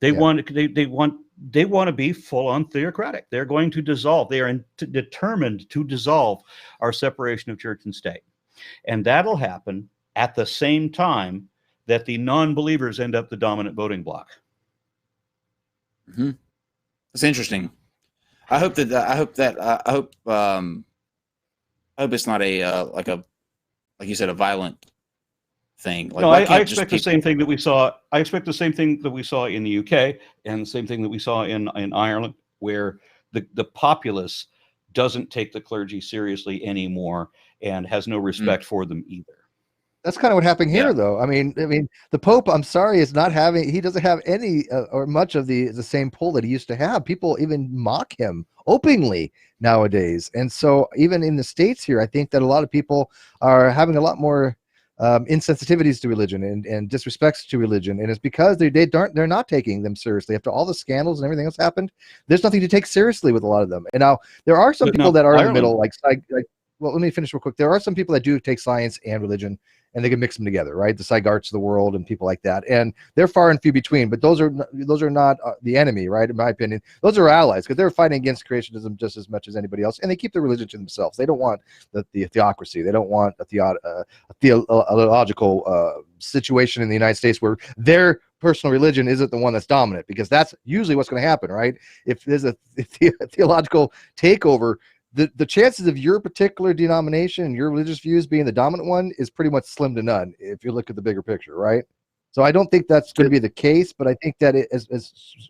They want to be full on theocratic. They're going to dissolve. They are determined to dissolve our separation of church and state, and that'll happen at the same time that the non-believers end up the dominant voting bloc. That's interesting. I hope it's not a like you said, a violent thing. Like, no, I expect the same thing that we saw. I expect the same thing that we saw in the UK and the same thing that we saw in Ireland, where the populace doesn't take the clergy seriously anymore and has no respect for them either. That's kind of what happened here, though. I mean, the Pope, I'm sorry, is not having. He doesn't have any or much of the same pull that he used to have. People even mock him openly nowadays, and so even in the States here, I think that a lot of people are having a lot more insensitivities to religion and disrespects to religion, and it's because they're not taking them seriously after all the scandals and everything that's happened. There's nothing to take seriously with a lot of them. And now there are some people that are in the middle, like well, let me finish real quick. There are some people that do take science and religion, and they can mix them together, right? The Saigarts of the world and people like that, and they're far and few between. But those are not the enemy, right? In my opinion, those are allies because they're fighting against creationism just as much as anybody else, and they keep their religion to themselves. They don't want the theocracy. They don't want a theological situation in the United States where their personal religion isn't the one that's dominant, because that's usually what's going to happen, right? If there's a theological takeover, the chances of your particular denomination and your religious views being the dominant one is pretty much slim to none if you look at the bigger picture, right? So I don't think that's going to be the case, but I think that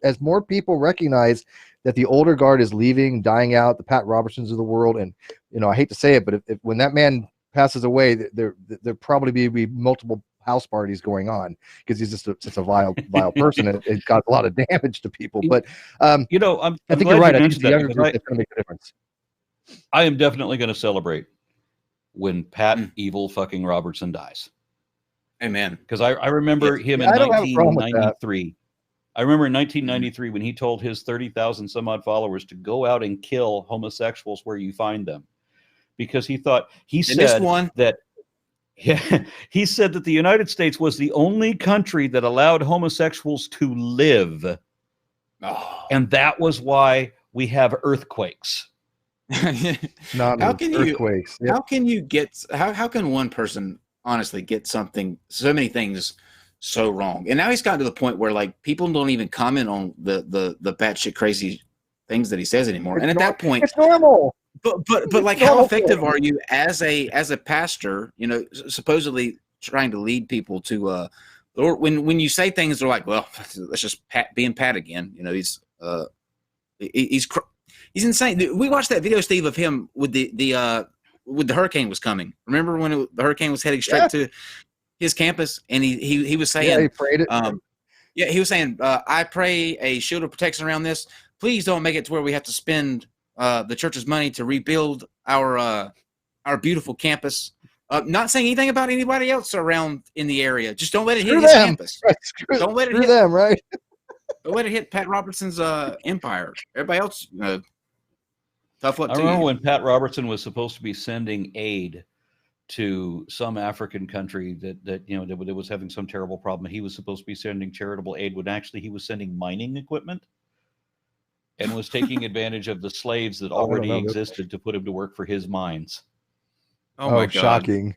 as more people recognize that the older guard is leaving, dying out, the Pat Robertsons of the world, and I hate to say it, but if when that man passes away, there probably be multiple house parties going on because he's just such a vile person, and it got a lot of damage to people. But I'm I think you're right. I think the younger group is going to make a difference. I am definitely going to celebrate when Pat Evil fucking Robertson dies. Amen. Because I remember him in 1993. I remember in 1993 when he told his 30,000 some odd followers to go out and kill homosexuals where you find them, because he said that the United States was the only country that allowed homosexuals to live, and that was why we have earthquakes. How can one person honestly get so many things so wrong? And now he's gotten to the point where like people don't even comment on the batshit crazy things that he says anymore. And at that point, it's normal. But like, how effective are you as a pastor? Supposedly trying to lead people to or when you say things, they're like, well, let's just being Pat again. He's insane. We watched that video, Steve, of him with the hurricane was coming. Remember when the hurricane was heading straight to his campus, and he was saying, he prayed it. He was saying, I pray a shield of protection around this. Please don't make it to where we have to spend the church's money to rebuild our beautiful campus. Not saying anything about anybody else around in the area. Just don't let it hit his campus. Don't let it hit them, right? Don't let it hit Pat Robertson's empire. Everybody else, tough luck. I remember when Pat Robertson was supposed to be sending aid to some African country that was having some terrible problem. He was supposed to be sending charitable aid when actually he was sending mining equipment and was taking advantage of the slaves that already existed to put him to work for his mines. Oh my God. Shocking.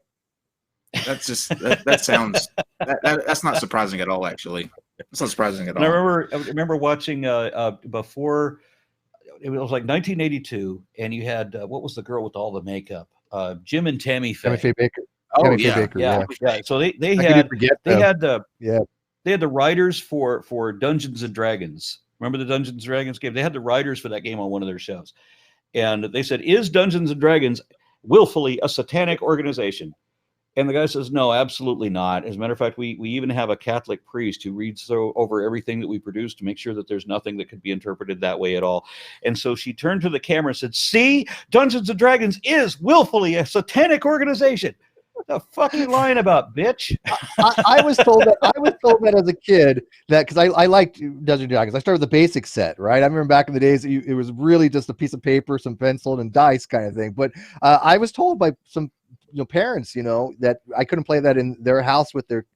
That's just that sounds that's not surprising at all. Actually, it's not surprising at all. And I remember watching before. It was like 1982, and you had what was the girl with all the makeup? Jim and Tammy Faye. Tammy Faye Baker. Oh, Tammy Faye yeah. Baker, Yeah. So they How could you had forget they them? had the Yeah. they had the writers for Dungeons and Dragons. Remember the Dungeons and Dragons game? They had the writers for that game on one of their shows, and they said, "Is Dungeons and Dragons willfully a satanic organization?" And the guy says, "No, absolutely not. As a matter of fact, we even have a Catholic priest who reads over everything that we produce to make sure that there's nothing that could be interpreted that way at all." And so she turned to the camera and said, "See, Dungeons and Dragons is willfully a satanic organization. What the fuck you lying about, bitch?" I was told that as a kid that because I liked Dungeons and Dragons. I started with the basic set, right? I remember back in the days it was really just a piece of paper, some pencil, and dice kind of thing. But I was told by some parents, that I couldn't play that in their house with their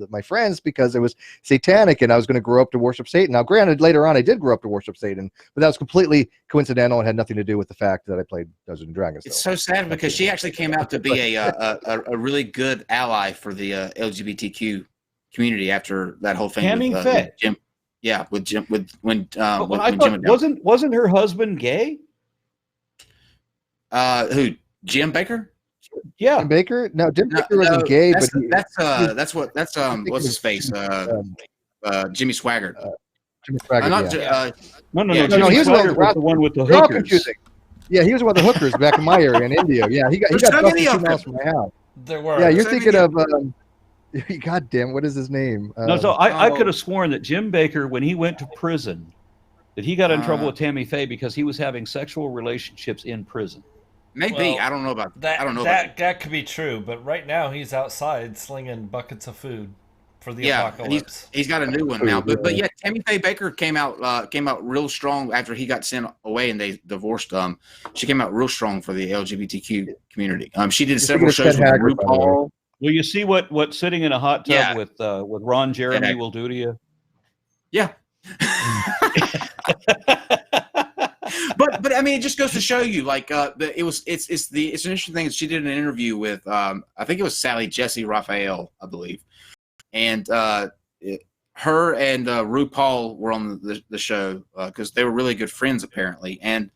my friends because it was satanic, and I was going to grow up to worship Satan. Now, granted, later on I did grow up to worship Satan, but that was completely coincidental and had nothing to do with the fact that I played Dungeons and Dragons. It's so sad because she actually came out to be a really good ally for the LGBTQ community after that whole thing Tammy with Faye. Jim. Yeah, with Jim when I when thought, Jim wasn't her husband gay? who Jim Baker? Yeah, Jim Baker? No, Jim Baker wasn't gay, that's, but that's what's his face? Jimmy Swaggart. Jimmy Swaggart, Not yeah. No, Yeah, Jimmy he was Swaggart was the one with the They're all hookers. confusing. Yeah, he was one of the hookers back in my area in India. Yeah, he got There's so busted many 2 of miles them. from my house. There were. Yeah, you're So thinking many- of God damn, what is his name? No, so I Oh. could have sworn that Jim Baker, when he went to prison, that he got in trouble Uh. with Tammy Faye because he was having sexual relationships in prison. Maybe Well, I don't know about That I don't know that about that could be true, but right now he's outside slinging buckets of food for the yeah. apocalypse. He's got a new one now, but yeah, Tammy Faye Baker came out real strong after he got sent away and they divorced. She came out real strong for the LGBTQ community. She did several shows with Haggard, by the way. RuPaul. Well, you see what sitting in a hot tub Yeah. with Ron Jeremy Yeah. will do to you. Yeah. but I mean, it just goes to show you, like, it's an interesting thing. She did an interview with I think it was Sally Jesse Raphael, I believe, and her and RuPaul were on the show because they were really good friends apparently, and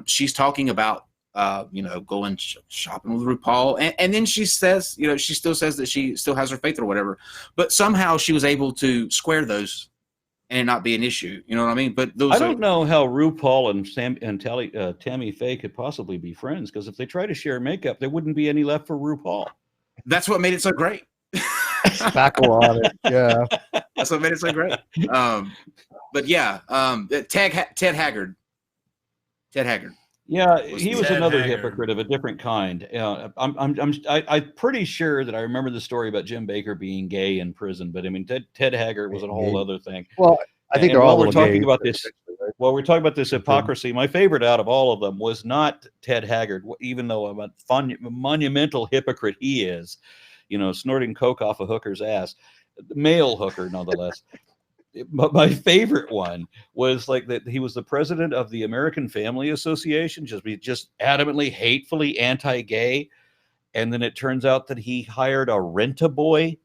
she's talking about going shopping with RuPaul, and then she says, she still says that she still has her faith or whatever, but somehow she was able to square those and not be an issue. You know what I mean? But those I don't know how RuPaul and Tammy Faye could possibly be friends, because if they try to share makeup, there wouldn't be any left for RuPaul. That's what made it so great. Spackle on it. Yeah. That's what made it so great. But yeah, Ted Haggard. Yeah, he was Ted another Haggard. hypocrite of a different kind. I'm pretty sure that I remember the story about Jim Baker being gay in prison, but I mean Ted Haggard was a whole other thing. Well, I think And they're all while we're little talking gay, about this, while we're talking about this hypocrisy, my favorite out of all of them was not Ted Haggard, even though I'm a monumental hypocrite he is, snorting coke off a hooker's ass, male hooker nonetheless. But my favorite one was like that he was the president of the American Family Association, just adamantly, hatefully anti-gay, and then it turns out that he hired a rent-a-boy,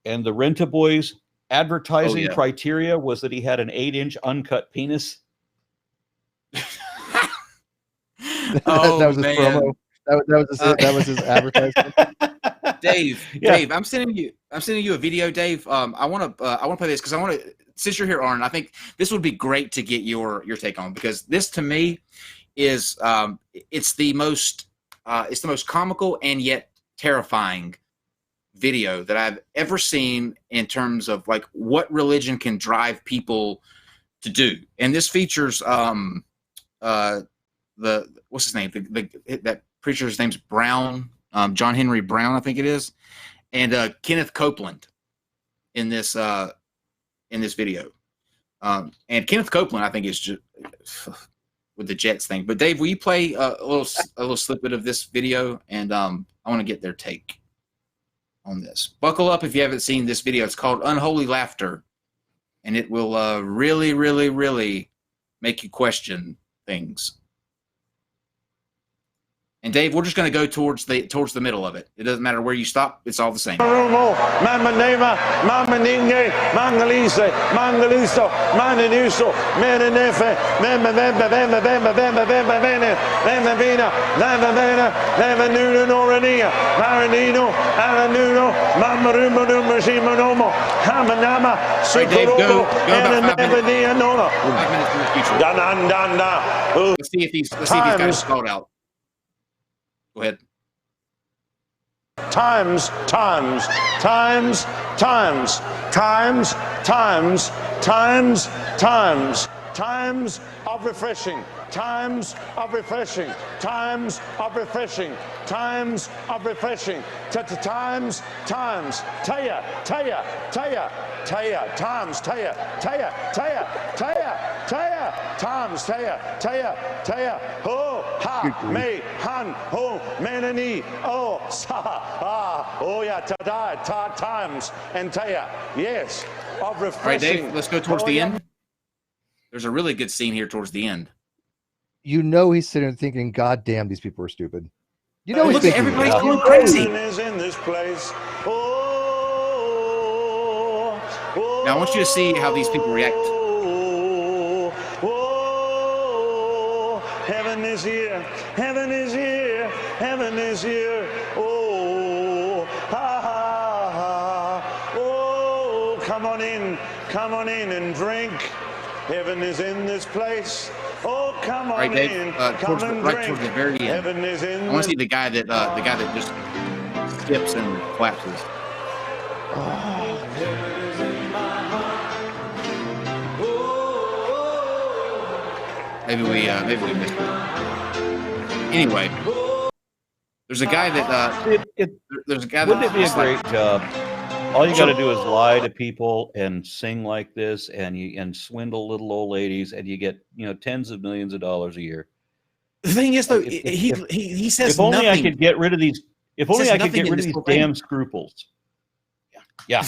and the rent-a-boy's advertising criteria was that he had an 8-inch uncut penis. That was his promo. That was his advertisement. Dave, I'm sending you a video, Dave. I want to play this because I want to. Since you're here, Aron, I think this would be great to get your take on, because this to me is it's the most comical and yet terrifying video that I've ever seen in terms of like what religion can drive people to do. And this features what's his name? That preacher's name's Brown. John Henry Brown, I think it is, and Kenneth Copeland in this video. And Kenneth Copeland, I think, is just with the Jets thing. But Dave, will you play a little snippet of this video? And I want to get their take on this. Buckle up if you haven't seen this video. It's called Unholy Laughter, and it will really, really, really make you question things. And Dave, we're just going to go towards the middle of it. It doesn't matter where you stop; it's all the same. Right, Dave, go about 5 minutes. 5 minutes in the future. Let's see if these guys called out. Go ahead. Times of refreshing, times of refreshing, times of refreshing, times of refreshing, times, times, taya, times, ho, ha, me, han, ho, menani, oh, sa, oh, yeah, times, and taya, yes, of refreshing. All right, Dave, let's go towards the end. There's a really good scene here towards the end. You know he's sitting there thinking, God damn, these people are stupid. You know he's look at thinking everybody's going crazy. Now I want you to see how these people react. Heaven is here, heaven is here, heaven is here. Oh, ha, ha, ha. Oh, come on in and drink. Heaven is in this place. Oh, come on Dave, in, towards the very end. Heaven is in. I want to see the guy that just skips and collapses. Maybe we missed it. Anyway, there's a guy that there's a guy that. Wouldn't it be a great job? All you got to do is lie to people and sing like this, and swindle little old ladies, and you get tens of millions of dollars a year. The thing is, though, he says if only nothing. I could get rid of these. If only I could get rid of these damn scruples. Yeah.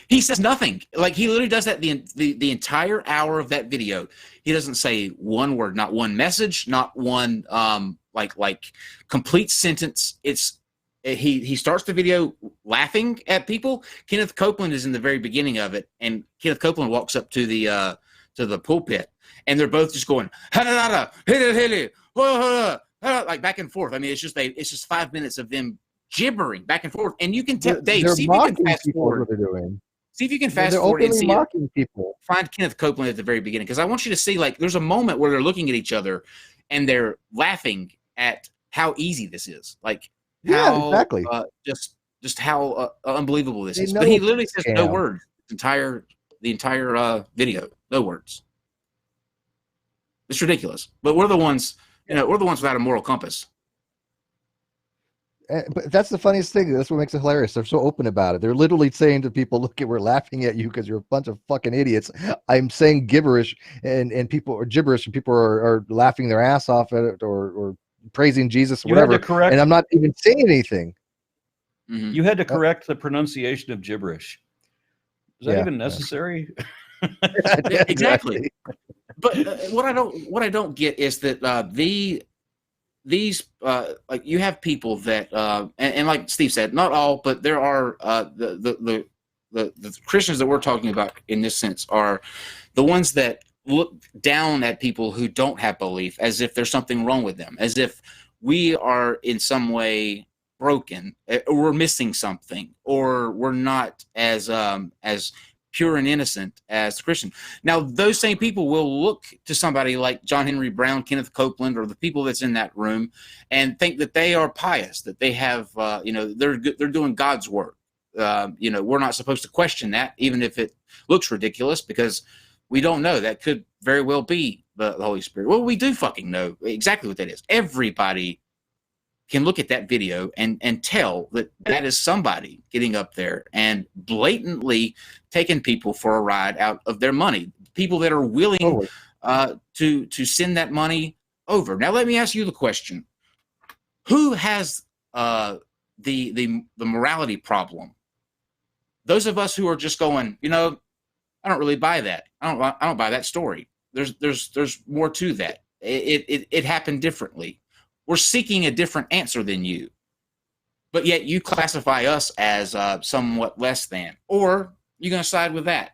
He says nothing. Like, he literally does that the entire hour of that video. He doesn't say one word, not one message, not one like complete sentence. It's he starts the video laughing at people. Kenneth Copeland is in the very beginning of it, and Kenneth Copeland walks up to the pulpit, and they're both just going like back and forth. I mean, it's just 5 minutes of them gibbering back and forth, and you can tell. Dave, see if you can fast forward. What they're doing. See if you can fast forward and see mocking people. Find Kenneth Copeland at the very beginning, because I want you to see, like, there's a moment where they're looking at each other and they're laughing at how easy this is. Like, how exactly. Just how unbelievable this is. But he literally says no words. The entire video, no words. It's ridiculous. But we're the ones, we're the ones without a moral compass. But that's the funniest thing. That's what makes it hilarious. They're so open about it. They're literally saying to people, "Look, we're laughing at you because you're a bunch of fucking idiots." I'm saying gibberish, and people are gibberish, and people are laughing their ass off at it, or praising Jesus, or whatever. And I'm not even saying anything. Mm-hmm. You had to correct the pronunciation of gibberish. Is that even necessary? Exactly. But what I don't get is that these like, you have people that and like Steve said, not all, but there are the Christians that we're talking about in this sense are the ones that look down at people who don't have belief, as if there's something wrong with them, as if we are in some way broken, or we're missing something, or we're not as pure and innocent as the Christian. Now, those same people will look to somebody like John Henry Brown, Kenneth Copeland, or the people that's in that room, and think that they are pious, that they have, they're doing God's work. We're not supposed to question that, even if it looks ridiculous, because we don't know. That could very well be the Holy Spirit. Well, we do fucking know exactly what that is. Everybody can look at that video and tell that is somebody getting up there and blatantly taking people for a ride out of their money. People that are willing to send that money over. Now, let me ask you the question: who has the morality problem? Those of us who are just going, I don't really buy that. I don't buy that story. There's more to that. It happened differently. We're seeking a different answer than you. But yet you classify us as somewhat less than. Or you're going to side with that.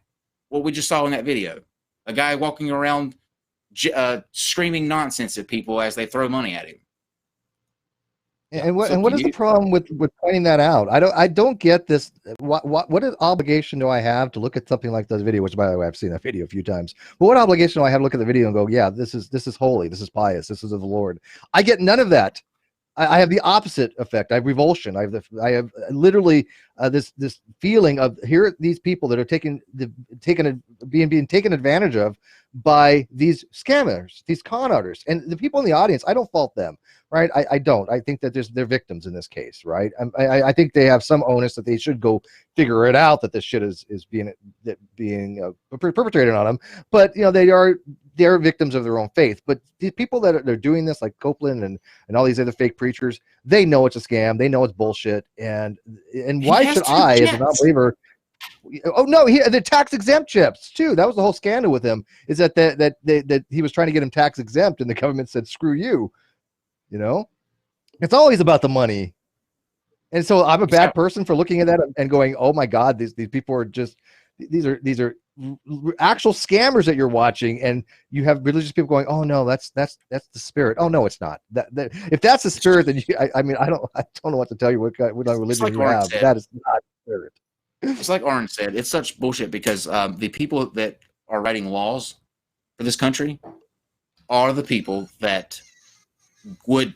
What we just saw in that video. A guy walking around screaming nonsense at people as they throw money at him. And what is the problem with pointing that out? I don't get this. What obligation do I have to look at something like this video? Which, by the way, I've seen that video a few times. But what obligation do I have to look at the video and go, yeah, this is holy, this is pious, this is of the Lord? I get none of that. I have the opposite effect. I have revulsion. I have literally this feeling of, here are these people that are being taken advantage of by these scammers, these con artists, and the people in the audience. I don't fault them, right? I don't. I think that they're victims in this case, right? I think they have some onus that they should go figure it out, that this shit is being perpetrated on them. But they're victims of their own faith. But the people that are doing this, like Copeland and all these other fake preachers, they know it's a scam. They know it's bullshit. And why should I, as a non-believer? Oh no, the tax exempt chips too. That was the whole scandal with him. Is that he was trying to get him tax exempt, and the government said, "Screw you." It's always about the money. And so I'm a bad person for looking at that and going, "Oh my God, these people are just these are actual scammers that you're watching." And you have religious people going, "Oh no, that's the spirit." Oh no, it's not. If that's the spirit, then I don't know what to tell you. What religion you have? That is not spirit. It's like Aron said. It's such bullshit because the people that are writing laws for this country are the people that would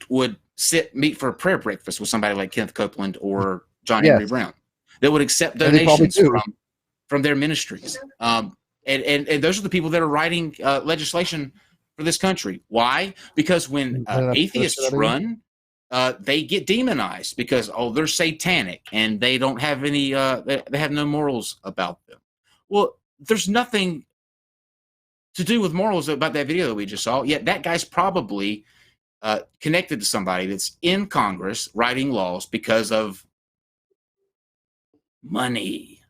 meet for a prayer breakfast with somebody like Kenneth Copeland or John Henry Brown. That would accept donations from their ministries. And those are the people that are writing legislation for this country. Why? Because when atheists run, they get demonized because, they're satanic and they don't have any, they have no morals about them. Well, there's nothing to do with morals about that video that we just saw. Yet that guy's probably connected to somebody that's in Congress writing laws because of money.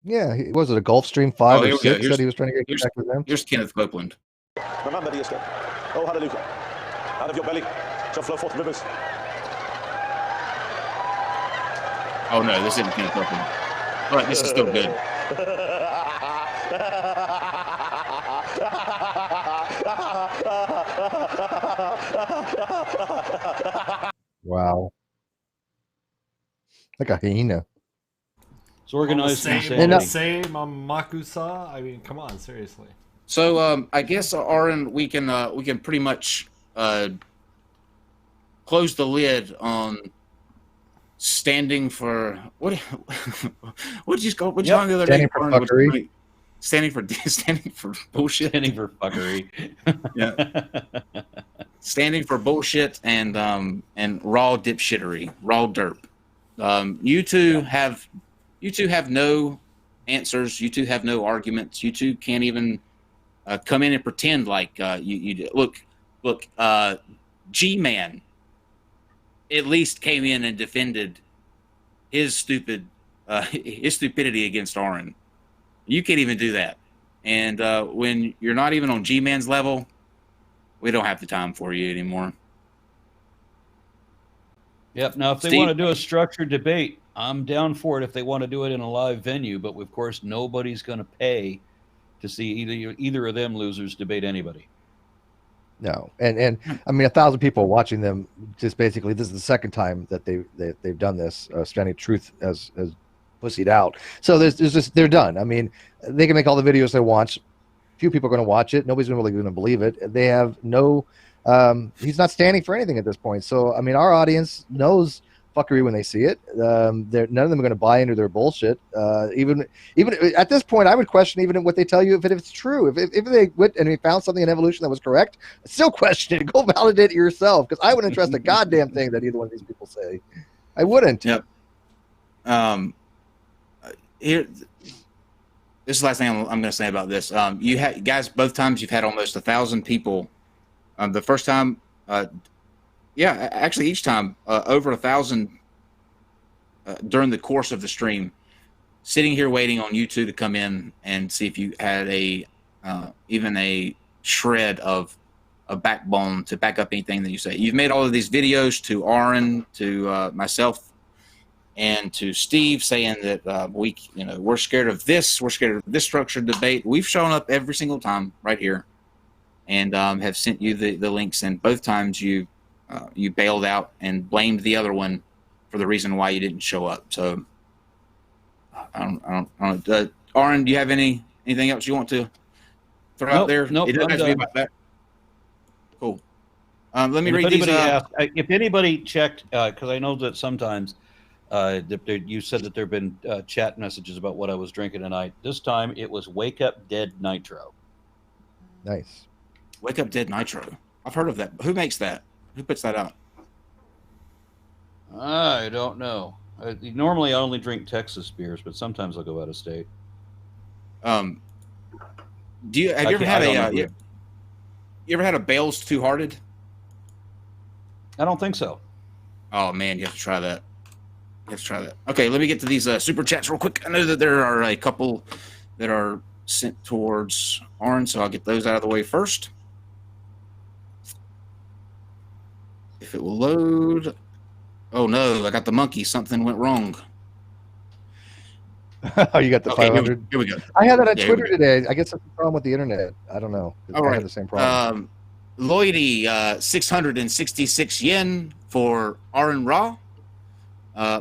Yeah, was it a Gulfstream 5 or 6 that he was trying to get back with them? Here's Kenneth Copeland. Remember, dear son. Oh, hallelujah. Out of your belly shall flow forth rivers. Oh no, this isn't Kenneth Copeland. But this is still good. Wow. Like a hyena. It's organized and same Makusa. I mean, come on, seriously. So I guess, Aron, we can pretty much close the lid on standing for what did you call the other day? Standing for bullshit. Standing for fuckery. Yeah. Standing for bullshit and raw dipshittery, raw derp. You two have no answers. You two have no arguments. You two can't even come in and pretend like you do. Look. G-Man at least came in and defended his stupidity against Aron. You can't even do that. And when you're not even on G-Man's level, we don't have the time for you anymore. Yep. Now, if they want to do a structured debate, I'm down for it if they want to do it in a live venue. But, of course, nobody's going to pay to see either of them losers debate anybody. No, and I mean 1,000 people watching them. Just basically, this is the second time that they've done this. Standing Truth as pussied out. So there's just, they're done. I mean, they can make all the videos they want. Few people are going to watch it. Nobody's really going to believe it. They have no. He's not standing for anything at this point. So I mean, our audience knows fuckery when they see it. None of them are going to buy into their bullshit. Even at this point, I would question even what they tell you if it's true. If they went and we found something in evolution that was correct, I'd still question it. Go validate it yourself, because I wouldn't trust a goddamn thing that either one of these people say. I wouldn't. Yep. Here, this is the last thing I'm going to say about this. You guys, both times you've had almost 1,000 people. The first time. Yeah, actually, each time over 1,000 during the course of the stream, sitting here waiting on you two to come in and see if you had even a shred of a backbone to back up anything that you say. You've made all of these videos to Aron, to myself, and to Steve, saying that we're scared of this. We're scared of this structured debate. We've shown up every single time right here, and have sent you the links. And both times you bailed out and blamed the other one for the reason why you didn't show up. So I don't. Aron, do you have anything else you want to throw out there? Nope. It doesn't have to be about that. Cool. Let me read these. If anybody checked, because I know that sometimes you said that there have been chat messages about what I was drinking tonight. This time it was Wake Up Dead Nitro. Nice. Wake Up Dead Nitro. I've heard of that. Who makes that? Who puts that out? I don't know. Normally I only drink Texas beers, but sometimes I'll go out of state. Have you ever had a Bales Two Hearted? I don't think so. Oh man, you have to try that. Okay, let me get to these super chats real quick. I know that there are a couple that are sent towards Aron, so I'll get those out of the way first. If it will load. Oh no, I got the monkey. Something went wrong. Oh, you got the 500? Here we go. I had that on Twitter today. I guess that's the problem with the internet. I don't know. I have the same problem. Lloydie, 666 yen for Aron Ra.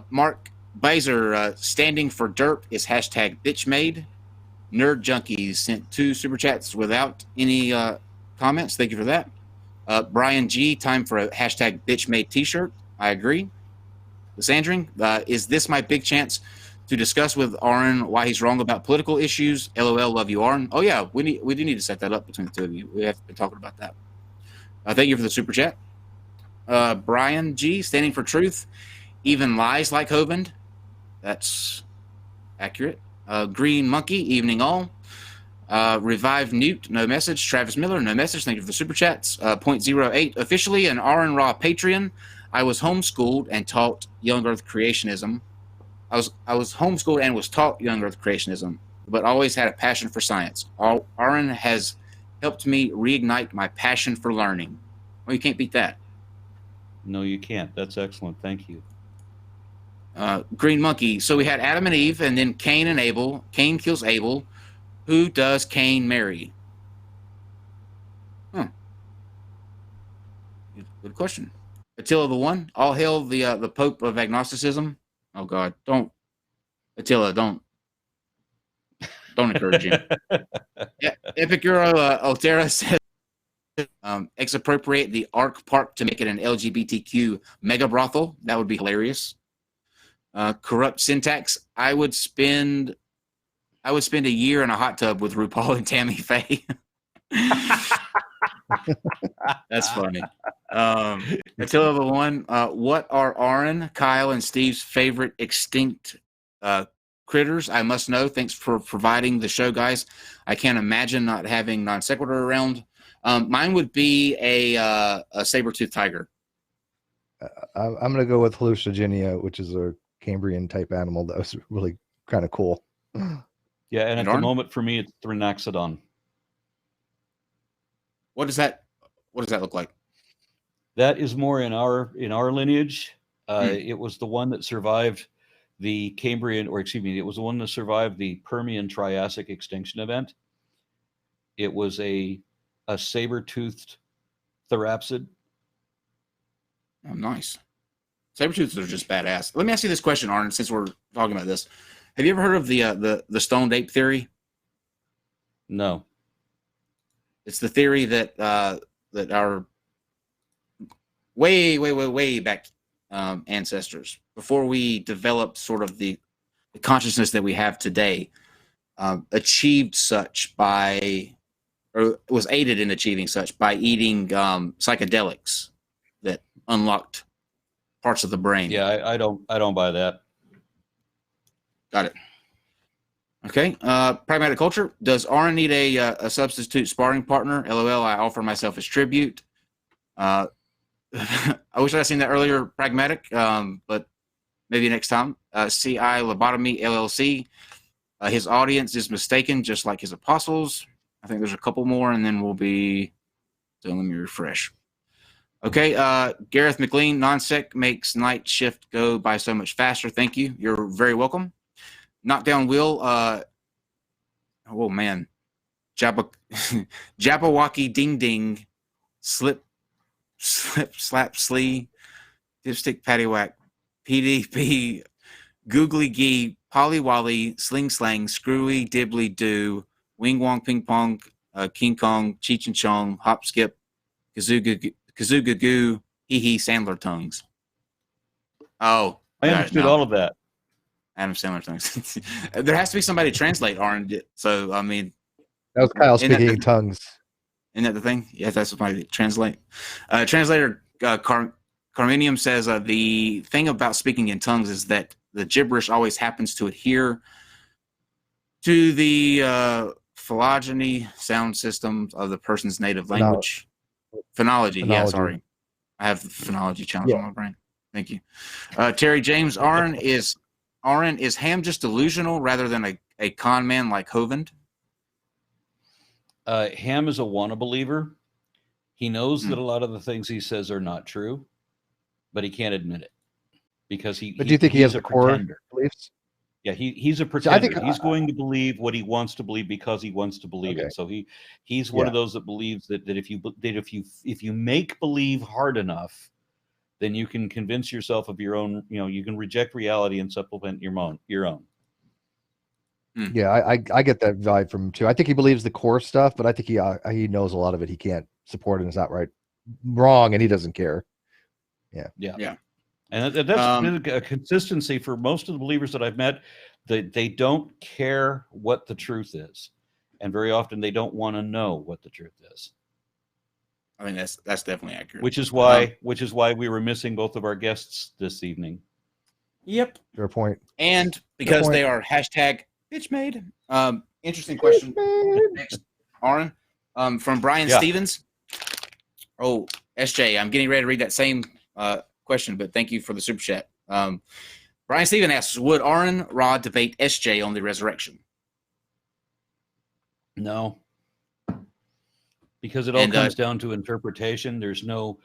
Mark Beiser, standing for derp is hashtag bitchmade. Nerd Junkies sent 2 super chats without any comments. Thank you for that. Brian G, time for a hashtag bitchmade t-shirt. I agree. Sandring, is this my big chance to discuss with Aron why he's wrong about political issues? LOL, love you, Aron. Oh yeah, we do need to set that up between the two of you. We have been talking about that. Thank you for the super chat. Brian G, standing for truth. Even lies like Hovind. That's accurate. Green Monkey, evening all. Revived Newt, no message. Travis Miller, no message. Thank you for the super chats. 0.08, officially an Aron Ra Patreon. I was homeschooled and taught young Earth creationism. I was homeschooled and was taught young Earth creationism, but always had a passion for science. Aron has helped me reignite my passion for learning. Well, you can't beat that. No, you can't. That's excellent. Thank you. Green Monkey. So we had Adam and Eve, and then Cain and Abel. Cain kills Abel. Who does Cain marry? Good question. Attila the One. All hail the Pope of agnosticism. Oh God, don't Attila, don't encourage him. Yeah, Epicuro Altera says expropriate the Ark Park to make it an LGBTQ mega brothel. That would be hilarious. Corrupt syntax. I would spend a year in a hot tub with RuPaul and Tammy Faye. That's funny. Attila the One. What are Aron, Kyle, and Steve's favorite extinct critters? I must know. Thanks for providing the show, guys. I can't imagine not having Non Sequitur around. Mine would be a saber-toothed tiger. I'm going to go with hallucinogynia, which is a Cambrian type animal that was really kind of cool. Yeah, and at the moment for me, it's Thrinaxodon. What does that look like? That is more in our lineage. It was the one that survived the Cambrian, it was the one that survived the Permian Triassic extinction event. It was a saber-toothed therapsid. Oh, nice. Saber-tooths are just badass. Let me ask you this question, Aron, since we're talking about this. Have you ever heard of the stoned ape theory? No. It's the theory that our way back ancestors, before we developed sort of the consciousness that we have today, achieved such by, or was aided in achieving such by eating psychedelics that unlocked parts of the brain. Yeah, I don't buy that. Got it. Okay. Pragmatic culture. Does Aron need a substitute sparring partner? LOL. I offer myself as tribute. I wish I'd seen that earlier. Pragmatic, but maybe next time. CI Lobotomy LLC. His audience is mistaken, just like his apostles. I think there's a couple more, and then we'll be So let me refresh. Okay, Gareth McLean, non-sec makes night shift go by so much faster. Thank you. You're very welcome. Knockdown Will, oh man. Jabberwocky Ding Ding, Slap Slee, Dipstick Paddywhack, PDP, Googly Gee, Polly Wally, Sling Slang, Screwy Dibbly Doo, Wing Wong Ping Pong, King Kong, Cheech and Chong, Hop Skip, Kazooga Goo, Hee Hee Sandler Tongues. Oh, I understood all of that. Adam Sandler Tongues. There has to be somebody to translate, Aron. So, I mean, that was Kyle speaking tongues. Isn't that the thing? Yeah, that's somebody to translate. Translator Carminium says the thing about speaking in tongues is that the gibberish always happens to adhere to the phylogeny sound system of the person's native language. Phonology. Yeah, sorry. I have the phonology challenge on my brain. Thank you. Terry James, Aron, is Ham just delusional rather than a con man like Hovind? Ham is a wanna believer. He knows that a lot of the things he says are not true, but he can't admit it because he. But do you think he has a core beliefs? Yeah, he's a pretender. I think, he's going to believe what he wants to believe because he wants to believe it. So he's one of those that believes that if you make believe hard enough, then you can convince yourself of your own. You know, you can reject reality and supplement your own. Yeah, I get that vibe from him too. I think he believes the core stuff, but I think he knows a lot of it he can't support and is outright wrong, and he doesn't care. Yeah. And that's a consistency for most of the believers that I've met. They don't care what the truth is, and very often they don't want to know what the truth is. I mean, that's definitely accurate. Which is why we were missing both of our guests this evening. Yep. Fair point. And because they are hashtag bitch made. Interesting question. Next, Aron, from Brian Stevens. Oh, SJ, I'm getting ready to read that same question, but thank you for the super chat. Brian Stevens asks, would Aron Rod debate SJ on the resurrection? No, because it all comes down to interpretation. There's no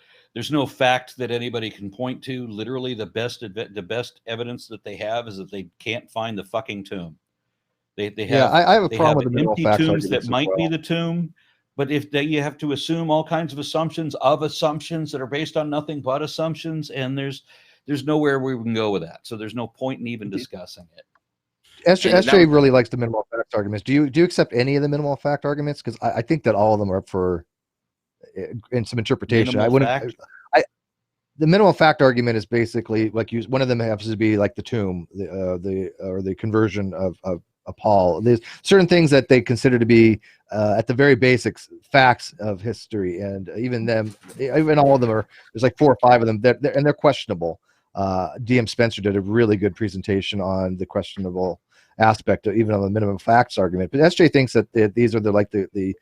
fact that anybody can point to. Literally, the best evidence that they have is that they can't find the fucking tomb. They have. I have a problem with the empty tombs that might be the tomb. But you have to assume all kinds of assumptions that are based on nothing but assumptions, and there's nowhere we can go with that. So there's no point in even discussing it. SJ really likes the minimal fact arguments. Do you accept any of the minimal fact arguments? Because I think that all of them are up for in some interpretation. The minimal fact argument is basically like one of them has to be like the tomb, the conversion of Paul. There's certain things that they consider to be at the very basics facts of history, and even all of them are. There's like 4 or 5 of them and they're questionable. DM Spencer did a really good presentation on the questionable aspect of even on the minimum facts argument. But SJ thinks that these are the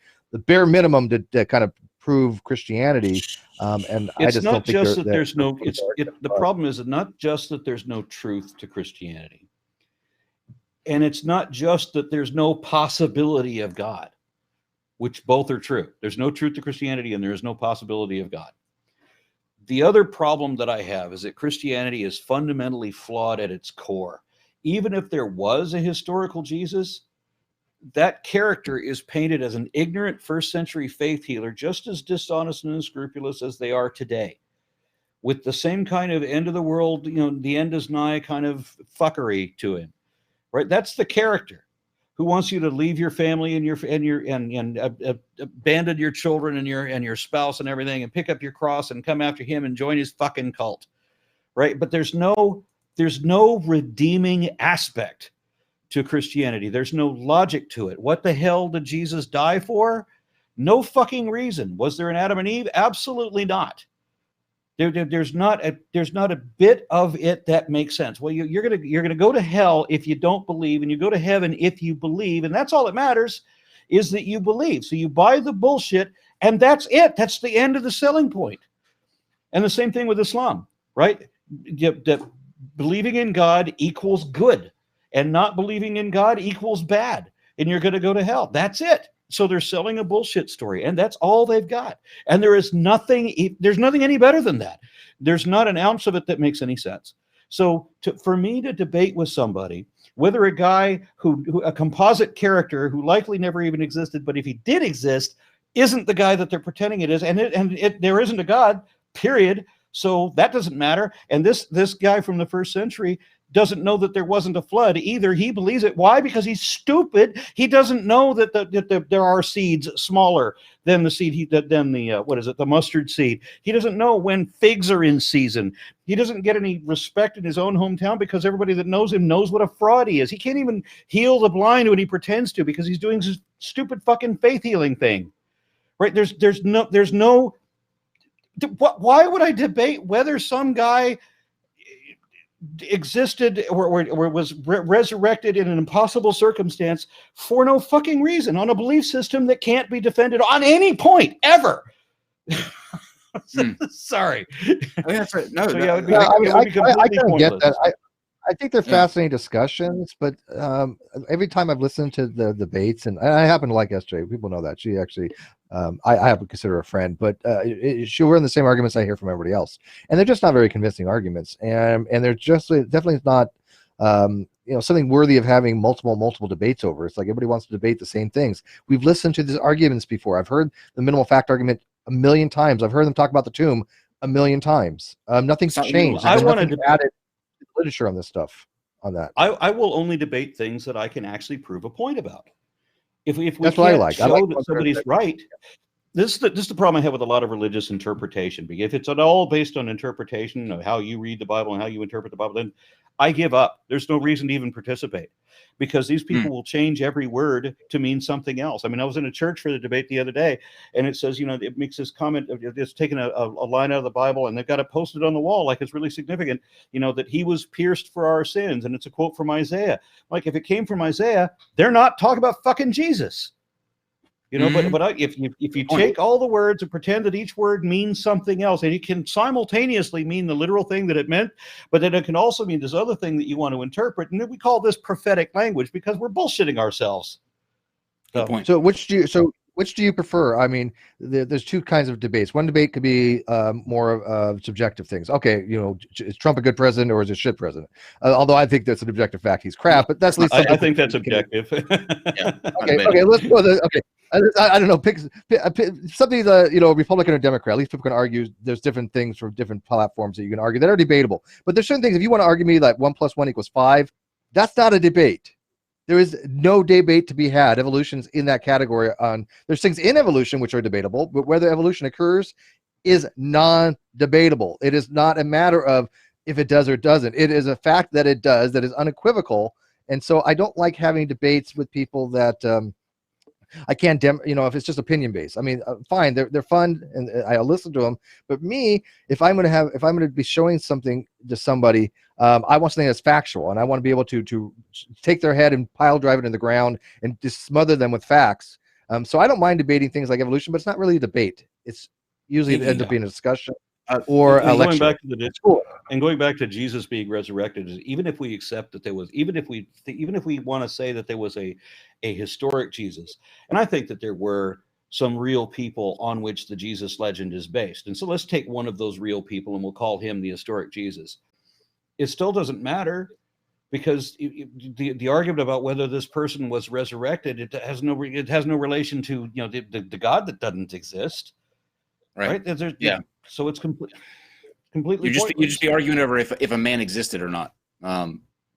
bare minimum to kind of prove Christianity. And I just don't think there's no. The problem is not just that there's no truth to Christianity. And it's not just that there's no possibility of God, which both are true. There's no truth to Christianity and there is no possibility of God. The other problem that I have is that Christianity is fundamentally flawed at its core. Even if there was a historical Jesus, that character is painted as an ignorant first century faith healer, just as dishonest and unscrupulous as they are today, with the same kind of end of the world, the end is nigh kind of fuckery to him. Right, that's the character who wants you to leave your family and abandon your children and your spouse and everything and pick up your cross and come after him and join his fucking cult, right? But there's no redeeming aspect to Christianity. There's no logic to it. What the hell did Jesus die for? No fucking reason. Was there an Adam and Eve? Absolutely not. There's not a bit of it that makes sense. Well, you're gonna go to hell if you don't believe, and you go to heaven if you believe, and that's all that matters, is that you believe. So you buy the bullshit, and that's it. That's the end of the selling point. And the same thing with Islam, right? That believing in God equals good, and not believing in God equals bad, and you're going to go to hell. That's it. So they're selling a bullshit story, and that's all they've got. And there's nothing any better than that. There's not an ounce of it that makes any sense. So for me to debate with somebody, whether a guy who a composite character who likely never even existed, but if he did exist, isn't the guy that they're pretending it is, and there isn't a God, period. So that doesn't matter. And this guy from the first century doesn't know that there wasn't a flood either. He believes it. Why? Because he's stupid. He doesn't know that there are seeds smaller than the seed the mustard seed. He doesn't know when figs are in season. He doesn't get any respect in his own hometown because everybody that knows him knows what a fraud he is. He can't even heal the blind when he pretends to because he's doing his stupid fucking faith healing thing. Right? There's no. Why would I debate whether some guy existed or was resurrected in an impossible circumstance for no fucking reason on a belief system that can't be defended on any point ever? Sorry. I kind of get that. I think they're fascinating discussions, but every time I've listened to the debates, and I happen to like SJ, people know that. She actually, I have to consider her a friend, but we're in the same arguments I hear from everybody else. And they're just not very convincing arguments. And they're just definitely not, something worthy of having multiple debates over. It's like everybody wants to debate the same things. We've listened to these arguments before. I've heard the minimal fact argument a million times. I've heard them talk about the tomb a million times. Nothing's changed. I wanted to add literature on this stuff on that. I will only debate things that I can actually prove a point about. If we that's what I like. Show I like that somebody's right. This is the problem I have with a lot of religious interpretation. Because if it's at all based on interpretation of how you read the Bible and how you interpret the Bible, then I give up. There's no reason to even participate because these people will change every word to mean something else. I mean, I was in a church for the debate the other day, and it says, it makes this comment of it's taking a line out of the Bible, and they've got it posted on the wall like it's really significant, that he was pierced for our sins, and it's a quote from Isaiah. Like, if it came from Isaiah, they're not talking about fucking Jesus. But if you take all the words and pretend that each word means something else, and it can simultaneously mean the literal thing that it meant, but then it can also mean this other thing that you want to interpret, and then we call this prophetic language because we're bullshitting ourselves. Good point. So which do you prefer? I mean, there's two kinds of debates. One debate could be more of subjective things. Okay, is Trump a good president or is he a shit president? Although I think that's an objective fact. He's crap, but that's at least I think that's objective. Okay, let's go. Okay. I don't know. Pick something Republican or Democrat. At least people can argue. There's different things for different platforms that you can argue that are debatable. But there's certain things. If you want to argue me like 1 + 1 = 5, that's not a debate. There is no debate to be had. Evolution's in that category. There's things in evolution which are debatable, but whether evolution occurs is non-debatable. It is not a matter of if it does or doesn't. It is a fact that it does. That is unequivocal. And so I don't like having debates with people that. I can't if it's just opinion based. I mean, fine, they're fun and I listen to them. But me, if I'm going to be showing something to somebody, I want something that's factual, and I want to be able to take their head and pile drive it in the ground and just smother them with facts. So I don't mind debating things like evolution, but it's not really a debate. It's usually it ends up being a discussion. Or going back to going back to Jesus being resurrected, even if we accept that there was, even if we want to say that there was a historic Jesus, and I think that there were some real people on which the Jesus legend is based, and so let's take one of those real people and we'll call him the historic Jesus. It still doesn't matter because the argument about whether this person was resurrected, it has no relation to the God that doesn't exist. Right? So it's completely. You'd just be arguing over if a man existed or not.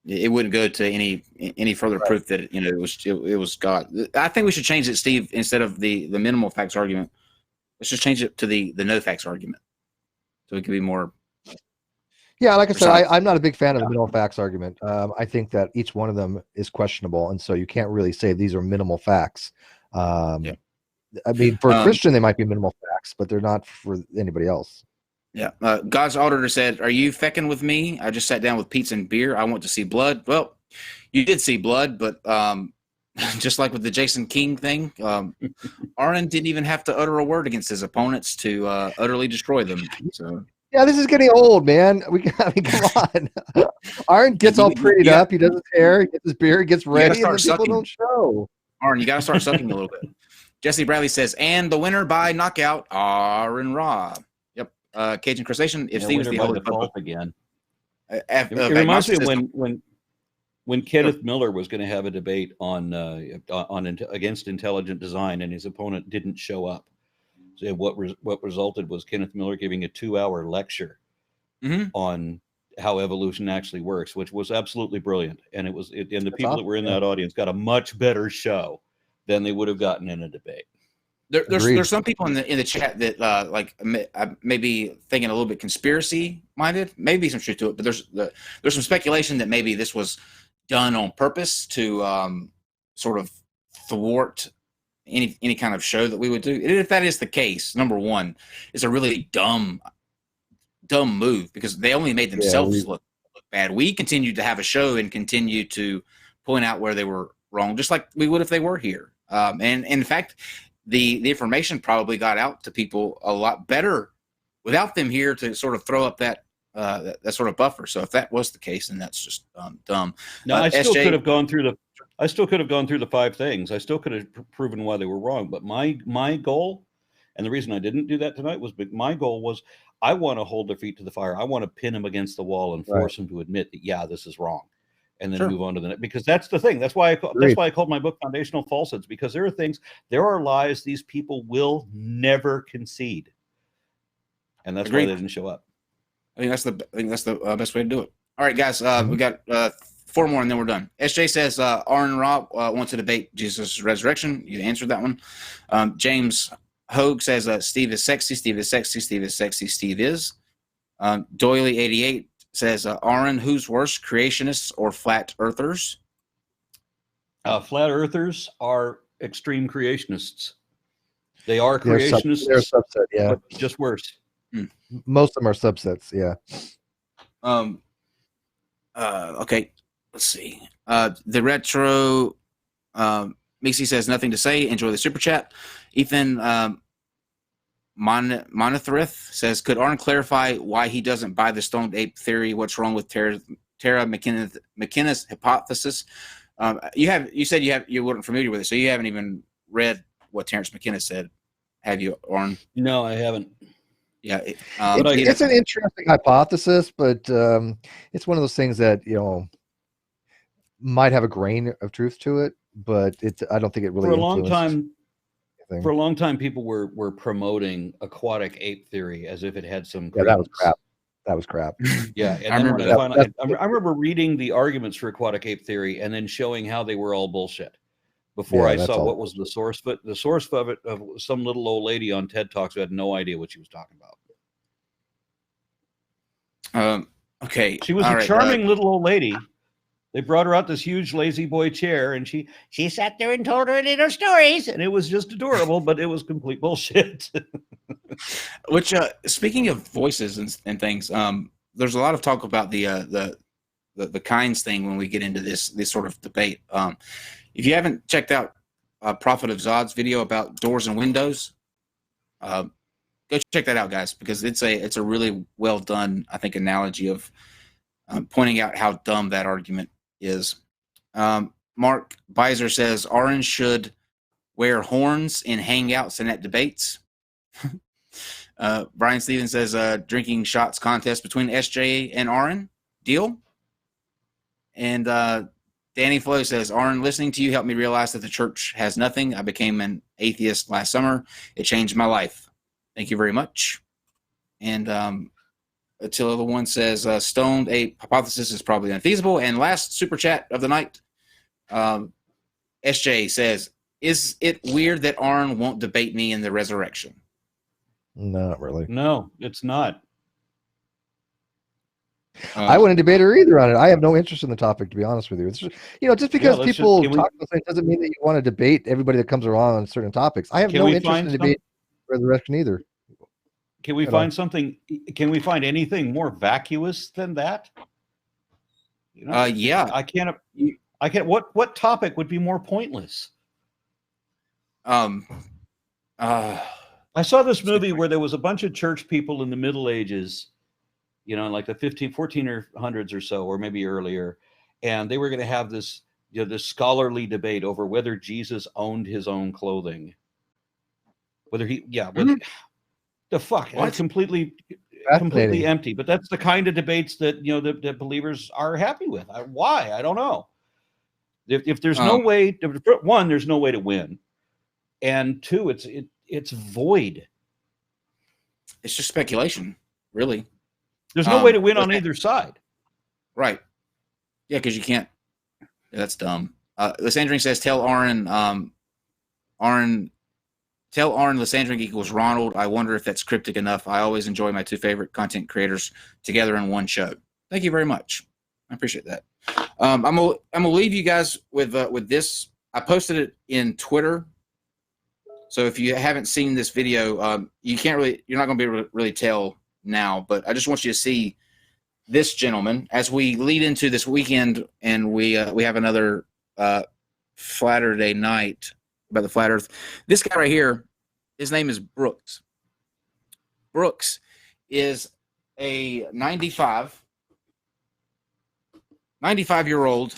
It wouldn't go to any further proof that it was God. I think we should change it, Steve. Instead of the minimal facts argument, let's just change it to the no facts argument, so it can be more. Yeah, like I said, I'm not a big fan of the minimal facts argument. I think that each one of them is questionable, and so you can't really say these are minimal facts. I mean, for a Christian, they might be minimal facts, but they're not for anybody else. Yeah. God's auditor said, "Are you fecking with me? I just sat down with pizza and beer. I want to see blood." Well, you did see blood, but just like with the Jason King thing, Aron didn't even have to utter a word against his opponents to utterly destroy them. So. Yeah, this is getting old, man. Come on. Aron gets all prettied up. He does his hair, he gets his beard, gets ready, and then people don't show. Aron, you got to start sucking a little bit. Jesse Bradley says, and the winner by knockout, Aron Ra. Yep. Cajun Crustacean. If Steve was the by default again. It reminds me of when Kenneth Miller was going to have a debate against intelligent design, and his opponent didn't show up. So what resulted was Kenneth Miller giving a 2-hour lecture on how evolution actually works, which was absolutely brilliant. And and the people that were in that audience got a much better show than they would have gotten in a debate. There's some people in the chat that maybe thinking a little bit conspiracy minded, maybe some truth to it, but there's some speculation that maybe this was done on purpose to sort of thwart any kind of show that we would do. And if that is the case, number one, it's a really dumb move, because they only made themselves look bad. We continued to have a show and continue to point out where they were wrong, just like we would if they were here. And in fact, the information probably got out to people a lot better without them here to sort of throw up that sort of buffer. So if that was the case, then that's just dumb. No, I still could have gone through the 5 things. I still could have proven why they were wrong. But my goal, and the reason I didn't do that tonight, was my goal was I want to hold their feet to the fire. I want to pin them against the wall and force them to admit that, yeah, this is wrong, and then move on to the next. Because that's the thing. That's why I called my book Foundational Falsehoods, because there are lies these people will never concede, and that's why they didn't show up. I think that's the best way to do it. All right, guys, we got 4 more and then we're done. SJ says Aron Ra wants to debate Jesus' resurrection. You answered that one. James Hogue says Steve is sexy. Steve is sexy. Steve is sexy. Steve is. Doily88 says Aron, who's worse, creationists or flat earthers? Flat earthers are extreme creationists. They are creationists. They're a subset, yeah. But just worse. Most of them are subsets, yeah. Okay, let's see. The retro Mixie says nothing to say. Enjoy the super chat. Ethan Monothrith says, could Aron clarify why he doesn't buy the stoned ape theory? What's wrong with Tara McKenna's hypothesis? You said you weren't familiar with it, so you haven't even read what Terence McKenna said, have you, Aron? No, I haven't. Yeah, it's an interesting hypothesis, but it's one of those things that might have a grain of truth to it, but I don't think it really. For a long time, people were promoting aquatic ape theory as if it had some. Yeah, that was crap. That was crap. Yeah, and I remember reading the arguments for aquatic ape theory and then showing how they were all bullshit. Before I saw what was the source, but the source of it of some little old lady on TED Talks who had no idea what she was talking about. Okay, she was a charming little old lady. They brought her out this huge lazy boy chair, and she sat there and told her little stories, and it was just adorable, but it was complete bullshit. Which, speaking of voices and things, there's a lot of talk about the kinds thing when we get into this sort of debate. If you haven't checked out Prophet of Zod's video about doors and windows, go check that out, guys, because it's a really well done, I think, analogy of pointing out how dumb that argument is. Mark Beiser says Aron should wear horns in hangouts and at debates. Brian Stevens says drinking shots contest between SJ and Aron. Deal. And Danny Flo says, Aron, listening to you helped me realize that the church has nothing. I became an atheist last summer. It changed my life. Thank you very much. And Attila the One says, stoned ape hypothesis is probably unfeasible. And last super chat of the night, SJ says, is it weird that Aron won't debate me in the resurrection? No, not really. No, it's not. I wouldn't debate her either on it. I have no interest in the topic, to be honest with you. It's just, just because people talk about things doesn't mean that you want to debate everybody that comes around on certain topics. I have no interest in debate resurrection either. Can we find something? Can we find anything more vacuous than that? Yeah. I can't. What topic would be more pointless? I saw this movie where there was a bunch of church people in the Middle Ages, like the 1400s or so, or maybe earlier, and they were going to have this, this scholarly debate over whether Jesus owned his own clothing. Whether the fuck, it's completely empty. But that's the kind of debates that that believers are happy with. Why? I don't know. If there's no way, one, there's no way to win, and two, it's void. It's just speculation, really. There's no way to win on either side. Right. Yeah, because you can't. Yeah, that's dumb. Lysandring says, tell Aron, Lysandring equals Ronald. I wonder if that's cryptic enough. I always enjoy my two favorite content creators together in one show. Thank you very much. I appreciate that. I'm gonna leave you guys with this. I posted it in Twitter. So if you haven't seen this video, you're not going to be able to really tell now, but I just want you to see this gentleman as we lead into this weekend, and we have another Flatter Day night about the flat Earth. This guy right here, his name is Brooks. Brooks is a 95-year-old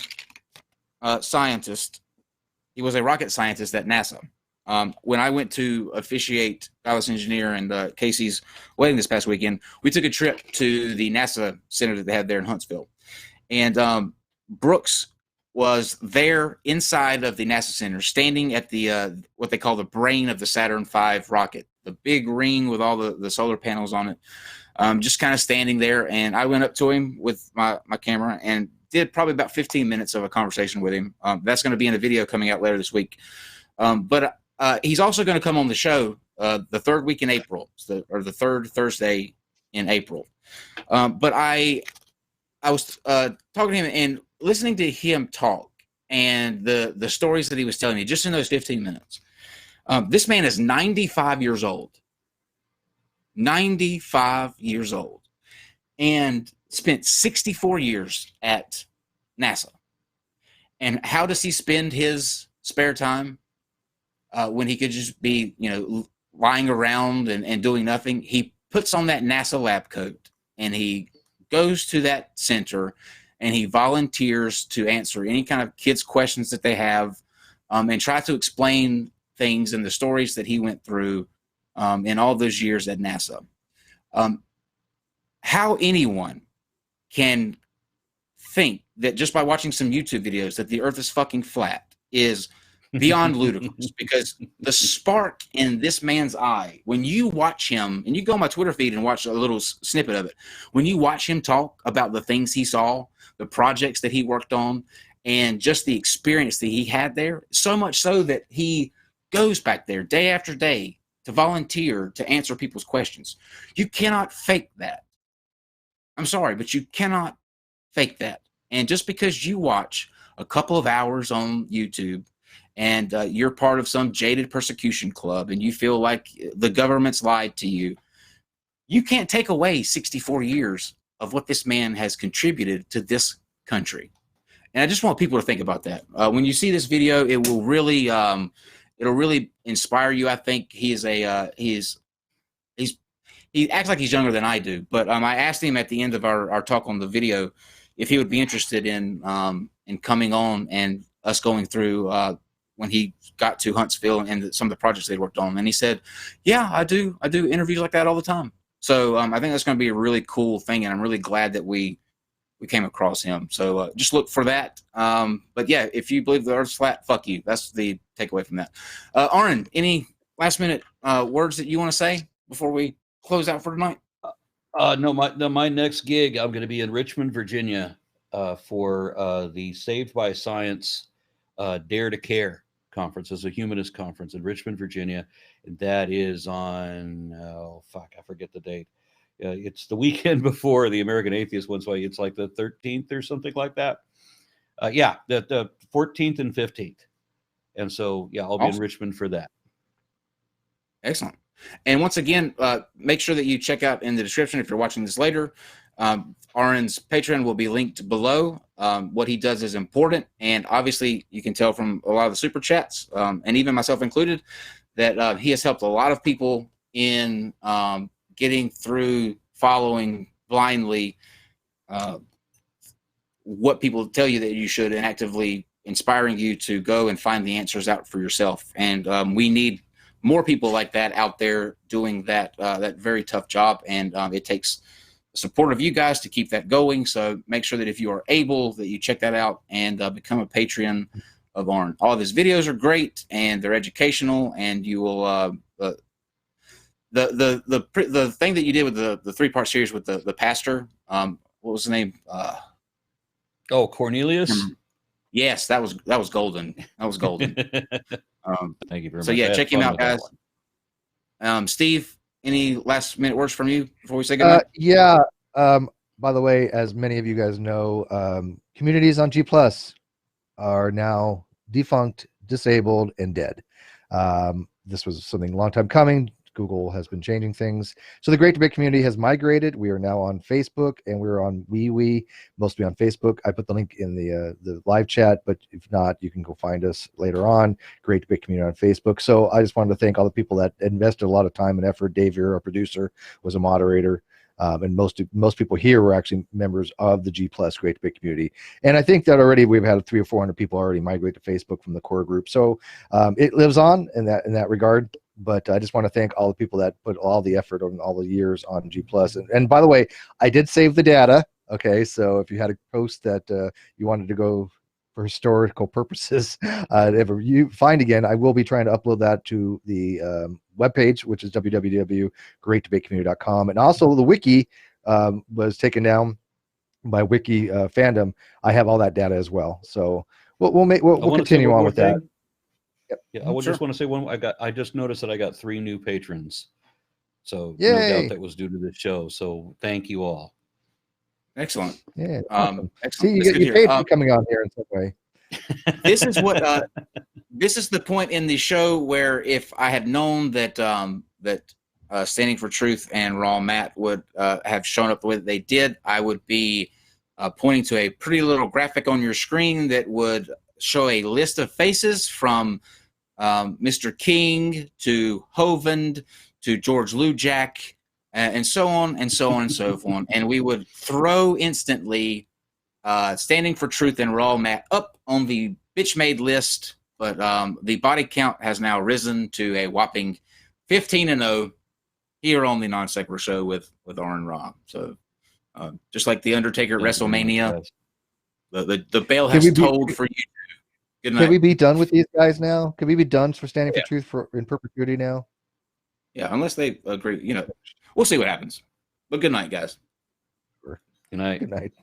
scientist. He was a rocket scientist at NASA. When I went to officiate Dallas Engineer and Casey's wedding this past weekend, we took a trip to the NASA center that they had there in Huntsville. And Brooks was there inside of the NASA center, standing at the what they call the brain of the Saturn V rocket, the big ring with all the solar panels on it, just kind of standing there. And I went up to him with my camera and did probably about 15 minutes of a conversation with him. That's going to be in a video coming out later this week. But he's also going to come on the show the third week in April, or the third Thursday in April. But I was talking to him and listening to him talk and the stories that he was telling me just in those 15 minutes. This man is 95 years old. 95 years old. And spent 64 years at NASA. And how does he spend his spare time? When he could just be, lying around and doing nothing? He puts on that NASA lab coat and he goes to that center and he volunteers to answer any kind of kids' questions that they have, and try to explain things and the stories that he went through in all those years at NASA. How anyone can think that just by watching some YouTube videos that the Earth is fucking flat is beyond ludicrous, because the spark in this man's eye, when you watch him, and you go on my Twitter feed and watch a little snippet of it, when you watch him talk about the things he saw, the projects that he worked on, and just the experience that he had there, so much so that he goes back there day after day to volunteer to answer people's questions. You cannot fake that. I'm sorry, but you cannot fake that. And just because you watch a couple of hours on YouTube and you're part of some jaded persecution club and you feel like the government's lied to you, you can't take away 64 years of what this man has contributed to this country. And I just want people to think about that. When you see this video, it will really, it'll really inspire you. I think he acts like he's younger than I do. But I asked him at the end of our talk on the video if he would be interested in coming on and us going through when he got to Huntsville and some of the projects they worked on. And he said, yeah, I do interviews like that all the time. So I think that's going to be a really cool thing. And I'm really glad that we came across him. So just look for that. But yeah, if you believe the Earth's flat, fuck you. That's the takeaway from that. Aron, any last minute words that you want to say before we close out for tonight? No, my next gig, I'm going to be in Richmond, Virginia for the Saved by Science Dare to Care conference. It's a humanist conference in Richmond, Virginia. And that is on, I forget the date. It's the weekend before the American Atheist one, so it's like the 13th or something like that. The 14th and 15th. And so, I'll be in Richmond for that. Excellent. And once again, make sure that you check out in the description if you're watching this later. Aron's Patreon will be linked below. What he does is important. And obviously, you can tell from a lot of the super chats, and even myself included, that he has helped a lot of people in getting through following blindly what people tell you that you should, and actively inspiring you to go and find the answers out for yourself. And we need more people like that out there doing that very tough job, and it takes the support of you guys to keep that going. So make sure that if you are able, that you check that out and become a Patreon of Aron. All of his videos are great and they're educational, and you will the thing that you did with the 3-part series with the pastor, what was the name? Cornelius. Yes, that was golden. That was golden. Thank you very much. So yeah, check him out, guys. Steve, any last minute words from you before we say goodnight? Yeah. By the way, as many of you guys know, communities on G+ are now defunct, disabled, and dead. This was something a long time coming. Google has been changing things. So the Great Debate community has migrated. We are now on Facebook, and we're on WeWe, mostly on Facebook. I put the link in the live chat, but if not, you can go find us later on. Great Debate community on Facebook. So I just wanted to thank all the people that invested a lot of time and effort. Dave here, our producer, was a moderator. And most people here were actually members of the G+ Great Debate community. And I think that already we've had 300 or 400 people already migrate to Facebook from the core group. So it lives on in that regard. But I just want to thank all the people that put all the effort over all the years on G+. And by the way, I did save the data. Okay, so if you had a post that you wanted to go for historical purposes, if you find again, I will be trying to upload that to the webpage, which is www.greatdebatecommunity.com. And also the wiki was taken down by Wiki Fandom. I have all that data as well. So we'll continue on with that. Yep. Yeah, I would just want to say I just noticed that I got 3 new patrons. So Yay. no doubt that was due to the show. So thank you all. Excellent. Yeah. Excellent. See, you paid for coming on here in some way. This is what this is the point in the show where if I had known that Standing for Truth and Raw Matt would have shown up the way that they did, I would be pointing to a pretty little graphic on your screen that would show a list of faces from Mr. King to Hovind to George Lujack and so on and so on and so on. And we would throw instantly Standing for Truth and Raw Matt up on the bitch-made list. But the body count has now risen to a whopping 15-0 here on the NonSequitur Show with Aron Ra. So just like the Undertaker at WrestleMania, the bell has tolled for you. Good night. Can we be done with these guys now? Can we be done for Standing for Truth in perpetuity now? Yeah, unless they agree. We'll see what happens. But good night, guys. Good night. Good night.